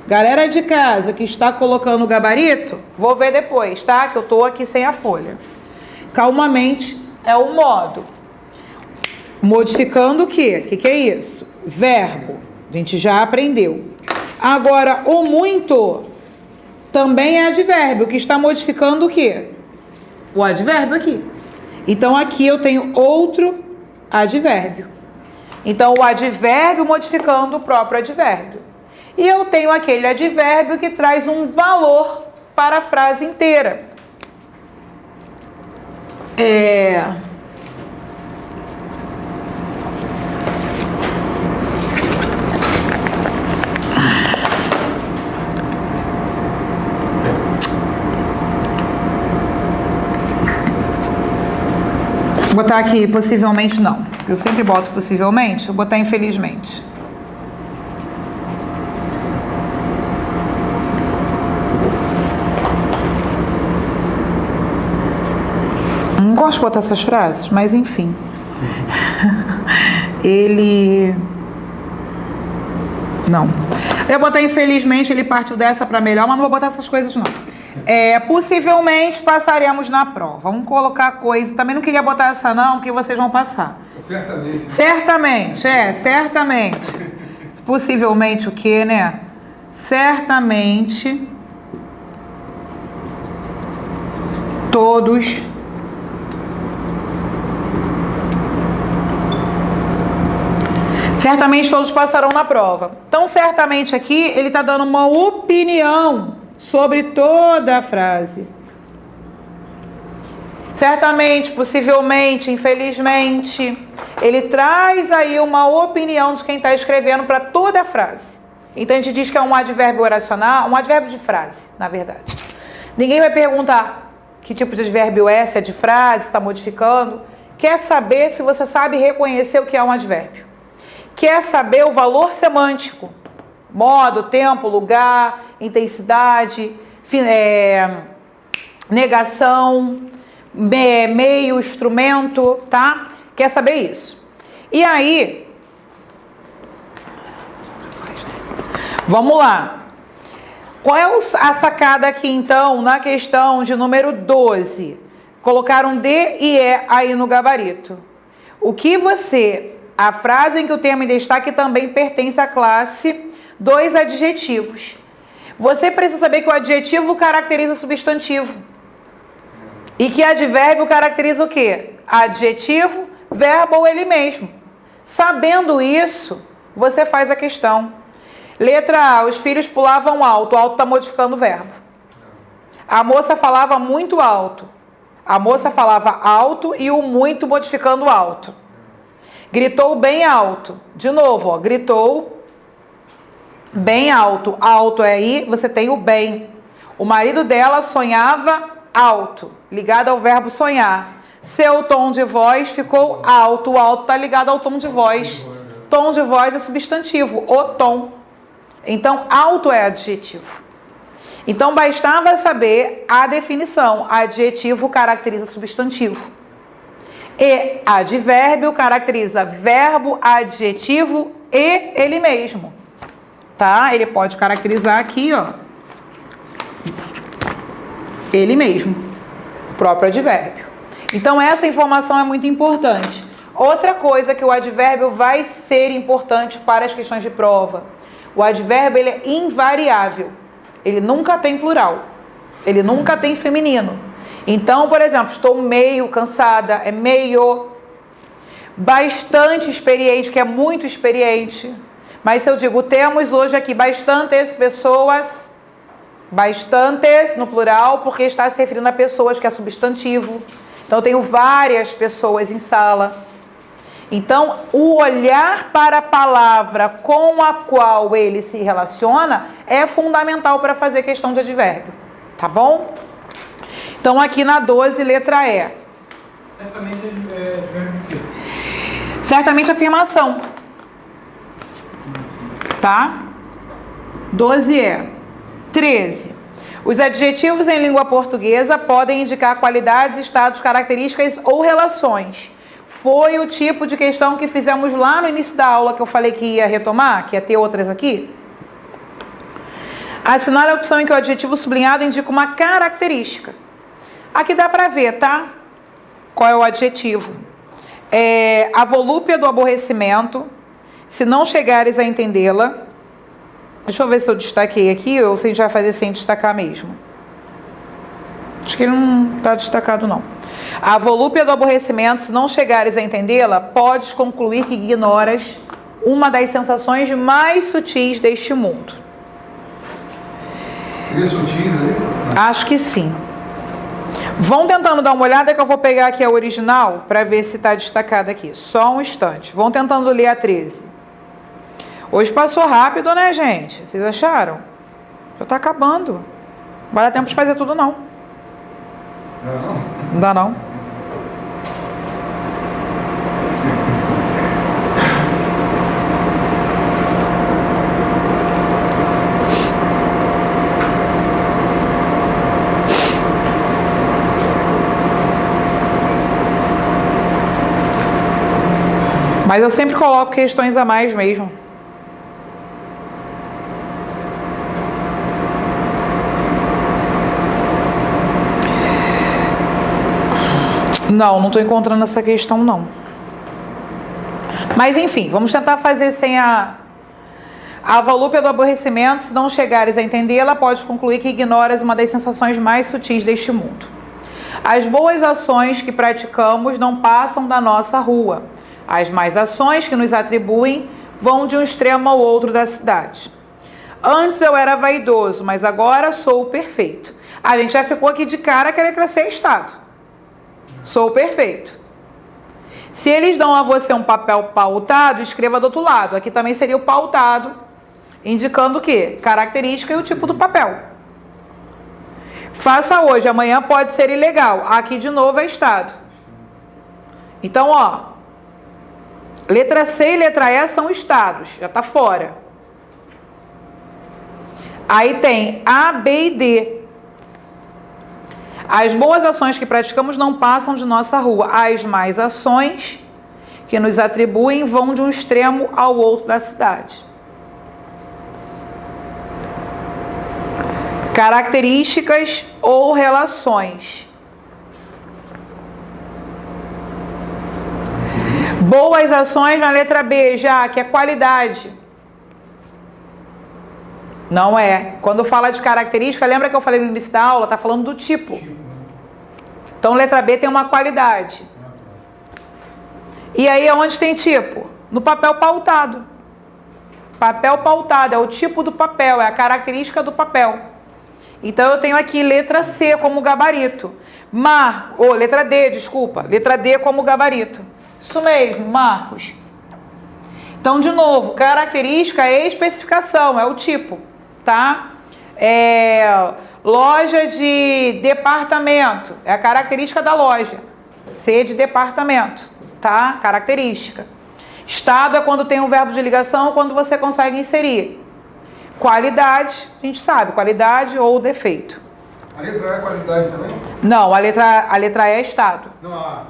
Galera de casa que está colocando o gabarito, vou ver depois, tá? Que eu tô aqui sem a folha. Calmamente é o modo. Modificando o quê? O que é isso? Verbo. A gente já aprendeu. Agora, o muito também é advérbio, que está modificando o quê? O advérbio aqui. Então, aqui eu tenho outro advérbio. Então, o advérbio modificando o próprio advérbio. E eu tenho aquele advérbio que traz um valor para a frase inteira. Vou botar aqui possivelmente não. Eu sempre boto possivelmente, vou botar infelizmente. Não gosto de botar essas frases, mas enfim. Ele... Não. Eu botei infelizmente, ele partiu dessa para melhor, mas não vou botar essas coisas não. Possivelmente passaremos na prova. Vamos colocar coisa. Também não queria botar essa não, porque vocês vão passar. Certamente. Certamente, certamente. Possivelmente o quê, né? Certamente todos passarão na prova. Então, certamente aqui ele está dando uma opinião sobre toda a frase. Certamente, possivelmente, infelizmente, ele traz aí uma opinião de quem está escrevendo para toda a frase. Então a gente diz que é um advérbio oracional, um advérbio de frase, na verdade. Ninguém vai perguntar que tipo de advérbio é, se é de frase, se está modificando. Quer saber se você sabe reconhecer o que é um advérbio. Quer saber o valor semântico. Modo, tempo, lugar, intensidade, negação, meio, instrumento, tá? Quer saber isso? E aí, vamos lá. Qual é a sacada aqui, então, na questão de número 12? Colocaram D e E aí no gabarito. O que a frase em que o termo em destaque também pertence à classe dos adjetivos. Você precisa saber que o adjetivo caracteriza o substantivo. E que advérbio caracteriza o quê? Adjetivo, verbo ou ele mesmo. Sabendo isso, você faz a questão. Letra A, os filhos pulavam alto. O alto está modificando o verbo. A moça falava muito alto. A moça falava alto e o muito modificando alto. Gritou bem alto. De novo, ó, gritou bem alto. Alto é aí, você tem o bem. O marido dela sonhava alto, ligado ao verbo sonhar. Seu tom de voz ficou alto. O alto está ligado ao tom de voz. Tom de voz é substantivo, o tom. Então, alto é adjetivo. Então, bastava saber a definição. Adjetivo caracteriza substantivo. E advérbio caracteriza verbo, adjetivo e ele mesmo. Tá? Ele pode caracterizar aqui, ó. Ele mesmo, o próprio advérbio. Então essa informação é muito importante. Outra coisa que o advérbio vai ser importante para as questões de prova. O advérbio ele é invariável. Ele nunca tem plural. Ele nunca tem feminino. Então, por exemplo, estou meio cansada, é meio. Bastante experiente, que é muito experiente. Mas se eu digo, temos hoje aqui bastantes pessoas, bastantes no plural, porque está se referindo a pessoas, que é substantivo. Então, eu tenho várias pessoas em sala. Então, o olhar para a palavra com a qual ele se relaciona é fundamental para fazer questão de advérbio. Tá bom? Então, aqui na 12, letra E. Certamente é advérbio de quê? Certamente afirmação. Tá? 12E. 13. Os adjetivos em língua portuguesa podem indicar qualidades, estados, características ou relações. Foi o tipo de questão que fizemos lá no início da aula, que eu falei que ia retomar, que ia ter outras aqui. Assinale a opção em que o adjetivo sublinhado indica uma característica. Aqui dá para ver, tá? Qual é o adjetivo? A volúpia do aborrecimento, se não chegares a entendê-la. Deixa eu ver se eu destaquei aqui ou se a gente vai fazer sem destacar mesmo. Acho que ele não está destacado, não. A volúpia do aborrecimento, se não chegares a entendê-la, podes concluir que ignoras uma das sensações mais sutis deste mundo. Seria sutis ali? Acho que sim. Vão tentando dar uma olhada que eu vou pegar aqui a original para ver se está destacado aqui. Só um instante. Vão tentando ler a 13. Hoje passou rápido, né, gente? Vocês acharam? Já está acabando. Não vai dar tempo de fazer tudo, não. Não. Não dá, não. Mas eu sempre coloco questões a mais mesmo. Não estou encontrando essa questão, não. Mas, enfim, vamos tentar fazer sem a volúpia do aborrecimento. Se não chegares a entendê-la, podes concluir que ignoras uma das sensações mais sutis deste mundo. As boas ações que praticamos não passam da nossa rua. As más ações que nos atribuem vão de um extremo ao outro da cidade. Antes eu era vaidoso, mas agora sou perfeito. A gente já ficou aqui de cara querer crescer estado. Sou perfeito. Se eles dão a você um papel pautado, escreva do outro lado. Aqui também seria o pautado, indicando o quê? Característica e o tipo do papel. Faça hoje, amanhã pode ser ilegal. Aqui de novo é estado. Então, ó, letra C e letra E são estados, já está fora. Aí tem A, B e D. As boas ações que praticamos não passam de nossa rua. As más ações que nos atribuem vão de um extremo ao outro da cidade. Características ou relações. Boas ações na letra B, já, que é qualidade. Não é. Quando fala de característica, lembra que eu falei no início da aula? Está falando do tipo. Então, letra B tem uma qualidade. E aí, onde tem tipo? No papel pautado. Papel pautado é o tipo do papel, é a característica do papel. Então, eu tenho aqui letra C como gabarito. Letra D, desculpa. Letra D como gabarito. Isso mesmo, Marcos. Então, de novo, característica é especificação, é o tipo, tá? Loja de departamento, é a característica da loja. C de departamento, tá? Característica. Estado é quando tem um verbo de ligação, quando você consegue inserir. Qualidade, a gente sabe, qualidade ou defeito. A letra E é qualidade também? Não, a letra E é estado. Não,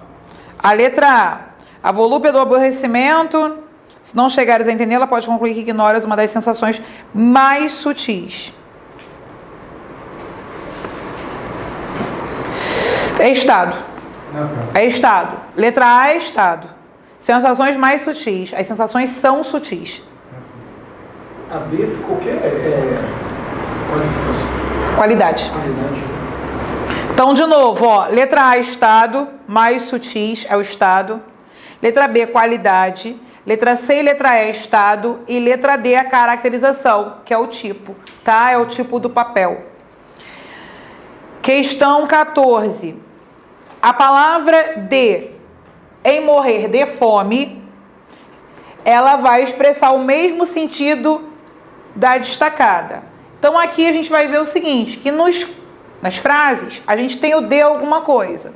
A letra A volúpia do aborrecimento, se não chegares a entendê-la, pode concluir que ignoras uma das sensações mais sutis. É estado. Ah, tá. É estado. Letra A é estado. Sensações mais sutis. As sensações são sutis. A B ficou o quê? Qualificação. Qualidade. Qualidade. Então, de novo, ó, letra A, estado, mais sutis é o estado. Letra B, qualidade. Letra C e letra E, estado. E letra D, a caracterização, que é o tipo, tá? É o tipo do papel. Questão 14. A palavra de em morrer de fome, ela vai expressar o mesmo sentido da destacada. Então, aqui a gente vai ver o seguinte, que nas frases, a gente tem o de alguma coisa.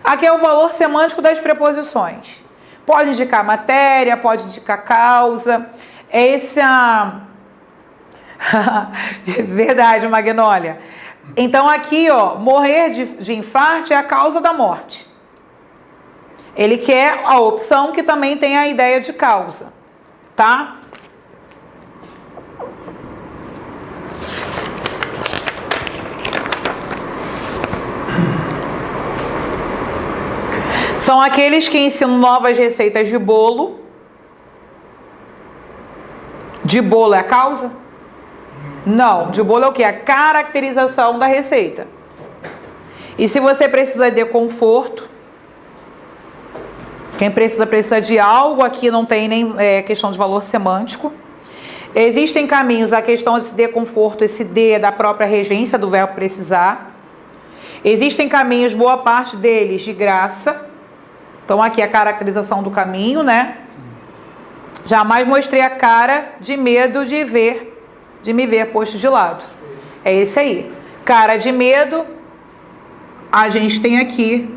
Aqui é o valor semântico das preposições. Pode indicar matéria, pode indicar causa. Esse Verdade, Magnólia. Então, aqui, ó, morrer de infarto é a causa da morte. Ele quer a opção que também tem a ideia de causa, tá? São aqueles que ensinam novas receitas de bolo. De bolo é a causa? Não, de bolo é o quê? A caracterização da receita. E se você precisa de conforto, quem precisa de algo, aqui não tem nem questão de valor semântico. Existem caminhos, a questão desse de conforto, esse de é da própria regência do verbo precisar. Existem caminhos, boa parte deles, de graça. Então, aqui a caracterização do caminho, né? Jamais mostrei a cara de medo de me ver posto de lado. É esse aí. Cara de medo, a gente tem aqui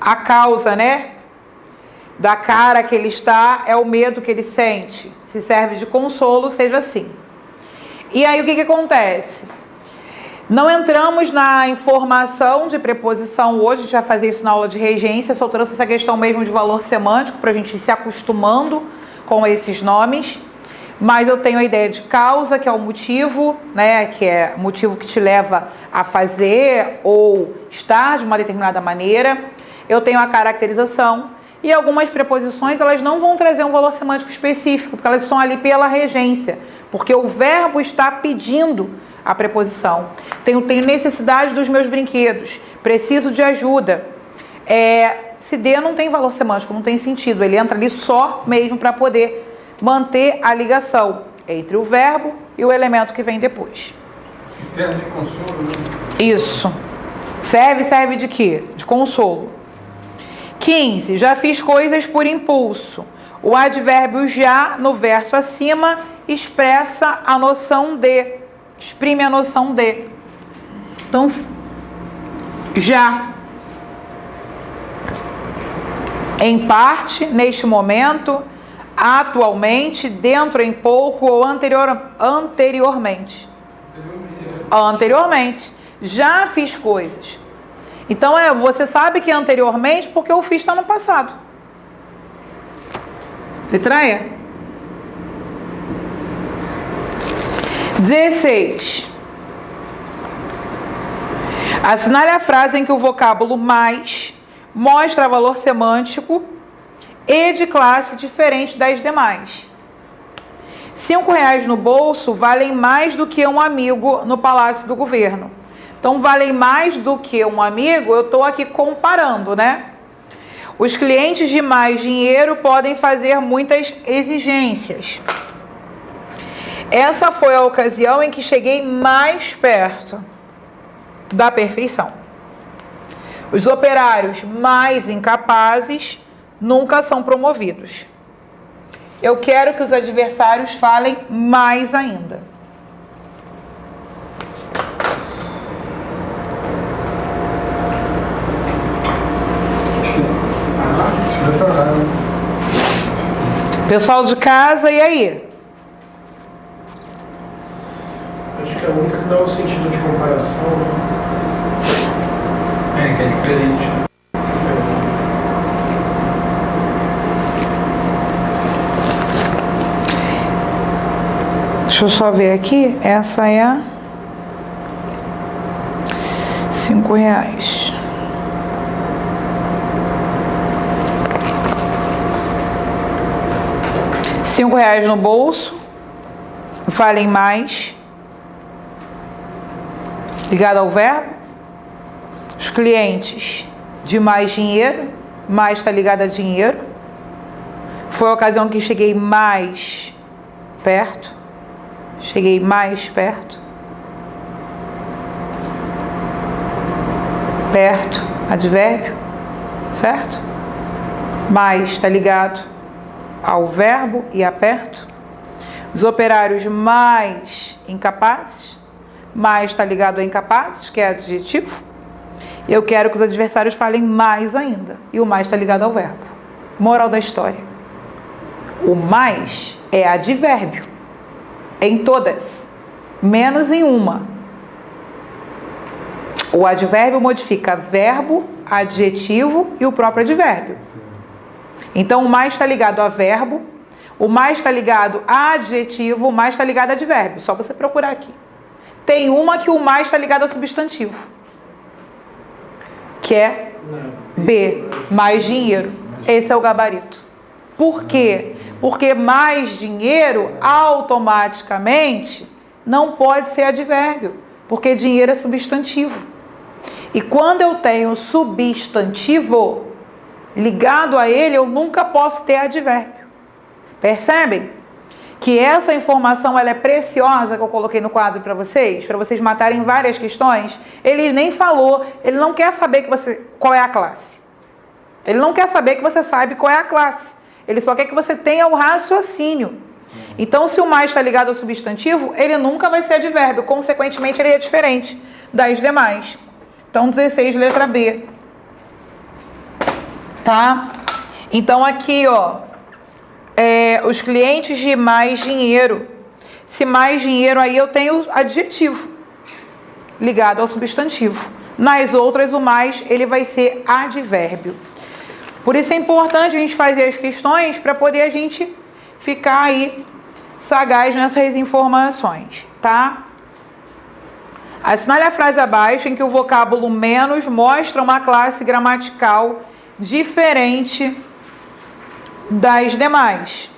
a causa, né? Da cara que ele está, é o medo que ele sente. Se serve de consolo, seja assim. E aí, o que acontece? Não entramos na informação de preposição hoje, a gente vai fazer isso na aula de regência, só trouxe essa questão mesmo de valor semântico, para a gente ir se acostumando com esses nomes. Mas eu tenho a ideia de causa, que é o motivo, né, que é o motivo que te leva a fazer ou estar de uma determinada maneira. Eu tenho a caracterização. E algumas preposições, elas não vão trazer um valor semântico específico, porque elas estão ali pela regência, porque o verbo está pedindo a preposição. Tenho necessidade dos meus brinquedos, preciso de ajuda. Se de não tem valor semântico, não tem sentido, ele entra ali só mesmo para poder manter a ligação entre o verbo e o elemento que vem depois. Se serve de consolo, né? Isso. Serve de quê? De consolo. 15. Já fiz coisas por impulso. O advérbio já, no verso acima, expressa a noção de. Exprime a noção de. Então, já. Em parte, neste momento, atualmente, dentro em pouco ou anteriormente. Anteriormente. Já fiz coisas. Então, você sabe que é anteriormente porque o fiz está no passado. Letra E. 16. Assinale a frase em que o vocábulo mais mostra valor semântico e de classe diferente das demais. R$5 no bolso valem mais do que um amigo no Palácio do Governo. Então, valem mais do que um amigo, eu estou aqui comparando, né? Os clientes de mais dinheiro podem fazer muitas exigências. Essa foi a ocasião em que cheguei mais perto da perfeição. Os operários mais incapazes nunca são promovidos. Eu quero que os adversários falem mais ainda. Pessoal de casa, e aí? Acho que é a única que dá um sentido de comparação, né? Que é diferente. Deixa eu só ver aqui. Essa é a R$5. R$5 no bolso, valem mais, ligado ao verbo. Os clientes de mais dinheiro, mais está ligado a dinheiro. Foi a ocasião que cheguei mais perto. Cheguei mais perto. Perto, advérbio, certo? Mais está ligado ao verbo e a perto. Os operários mais incapazes, mais está ligado a incapazes, que é adjetivo. Eu quero que os adversários falem mais ainda. E o mais está ligado ao verbo. Moral da história. O mais é advérbio. Em todas. Menos em uma. O advérbio modifica verbo, adjetivo e o próprio advérbio. Então, o mais está ligado a verbo. O mais está ligado a adjetivo. O mais está ligado a advérbio. Só você procurar aqui. Tem uma que o mais está ligado a substantivo. Que é B, mais dinheiro. Esse é o gabarito. Por quê? Porque mais dinheiro automaticamente não pode ser advérbio, porque dinheiro é substantivo. E quando eu tenho substantivo ligado a ele, eu nunca posso ter advérbio. Percebem? Que essa informação ela é preciosa que eu coloquei no quadro para vocês matarem várias questões. Ele nem falou, ele não quer saber qual é a classe. Ele não quer saber que você sabe qual é a classe. Ele só quer que você tenha o raciocínio. Então, se o mais está ligado ao substantivo, ele nunca vai ser advérbio. Consequentemente, ele é diferente das demais. Então, 16, letra B. Tá? Então, aqui, ó. Os clientes de mais dinheiro. Se mais dinheiro, aí eu tenho adjetivo ligado ao substantivo. Nas outras, o mais, ele vai ser advérbio. Por isso é importante a gente fazer as questões para poder a gente ficar aí sagaz nessas informações, tá? Assinale a frase abaixo em que o vocábulo menos mostra uma classe gramatical diferente das demais.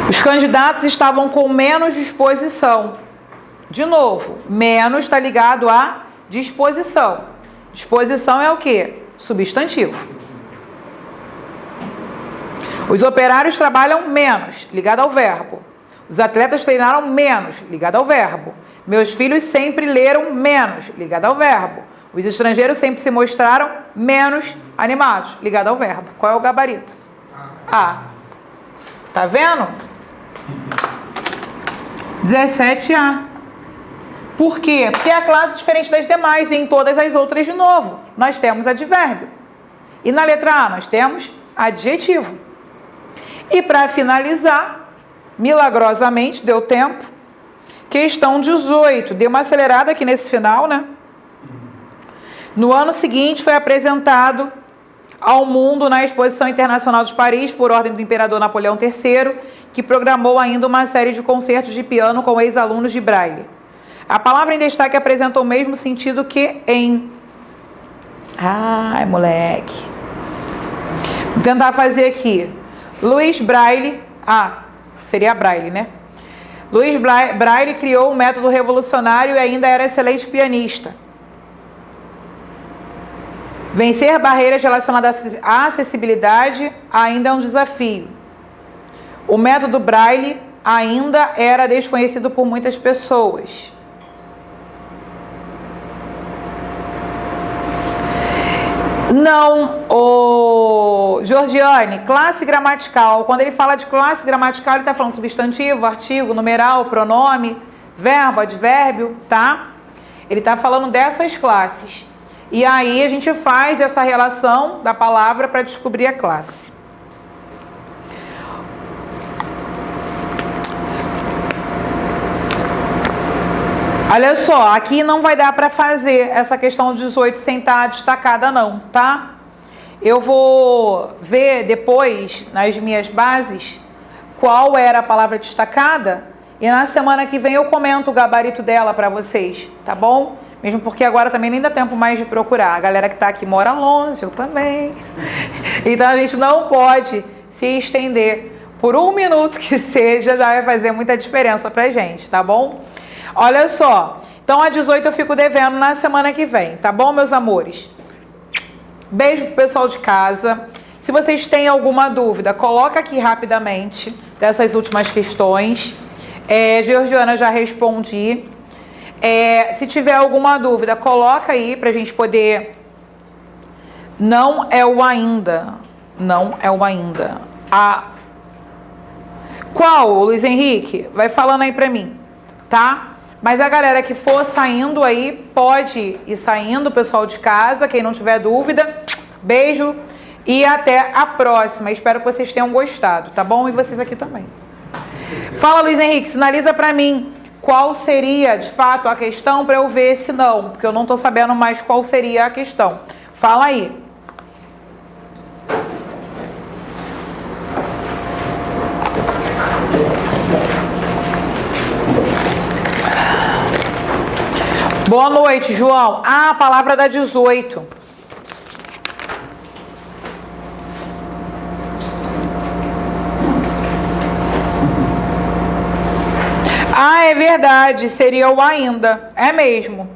Os candidatos estavam com menos disposição. De novo, menos está ligado a disposição. Disposição é o quê? Substantivo. Os operários trabalham menos, ligado ao verbo. Os atletas treinaram menos, ligado ao verbo. Meus filhos sempre leram menos, ligado ao verbo. Os estrangeiros sempre se mostraram menos animados, ligado ao verbo. Qual é o gabarito? A. Tá vendo? 17A. Por quê? Porque é a classe diferente das demais e em todas as outras, de novo, nós temos advérbio. E na letra A nós temos adjetivo. E para finalizar, milagrosamente, deu tempo, questão 18. Deu uma acelerada aqui nesse final, né? No ano seguinte foi apresentado ao mundo na Exposição Internacional de Paris, por ordem do imperador Napoleão III, que programou ainda uma série de concertos de piano com ex-alunos de Braille. A palavra em destaque apresenta o mesmo sentido que em... Ai, moleque. Vou tentar fazer aqui. Louis Braille... seria Braille, né? Louis Braille criou um método revolucionário e ainda era excelente pianista. Vencer barreiras relacionadas à acessibilidade ainda é um desafio. O método Braille ainda era desconhecido por muitas pessoas. Não, Georgiane, classe gramatical. Quando ele fala de classe gramatical, ele está falando substantivo, artigo, numeral, pronome, verbo, advérbio, tá? Ele está falando dessas classes. E aí a gente faz essa relação da palavra para descobrir a classe. Olha só, aqui não vai dar para fazer essa questão 18 sem estar destacada não, tá? Eu vou ver depois, nas minhas bases, qual era a palavra destacada e na semana que vem eu comento o gabarito dela para vocês, tá bom? Mesmo porque agora também nem dá tempo mais de procurar. A galera que está aqui mora longe, eu também. Então a gente não pode se estender. Por 1 minuto que seja, já vai fazer muita diferença pra gente, tá bom? Olha só. Então a 18 eu fico devendo na semana que vem, tá bom, meus amores? Beijo pro pessoal de casa. Se vocês têm alguma dúvida, coloca aqui rapidamente dessas últimas questões. Georgiana, já respondi. Se tiver alguma dúvida, coloca aí pra gente poder... Não é o ainda. Não é o ainda. Qual, Luiz Henrique? Vai falando aí pra mim, tá? Mas a galera que for saindo aí, pode ir saindo, pessoal de casa, quem não tiver dúvida. Beijo e até a próxima. Espero que vocês tenham gostado, tá bom? E vocês aqui também. Fala, Luiz Henrique, sinaliza pra mim qual seria, de fato, a questão pra eu ver se não, porque eu não tô sabendo mais qual seria a questão. Fala aí. Boa noite, João. A palavra da 18. É verdade. Seria o ainda. É mesmo.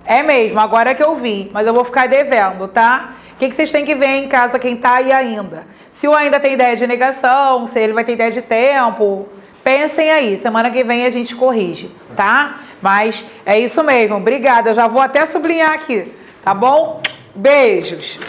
É mesmo. Agora é que eu vi. Mas eu vou ficar devendo, tá? O que vocês têm que ver em casa, quem tá aí ainda? Se o ainda tem ideia de negação, se ele vai ter ideia de tempo... Pensem aí, semana que vem a gente corrige, tá? Mas é isso mesmo, obrigada. Eu já vou até sublinhar aqui, tá bom? Beijos.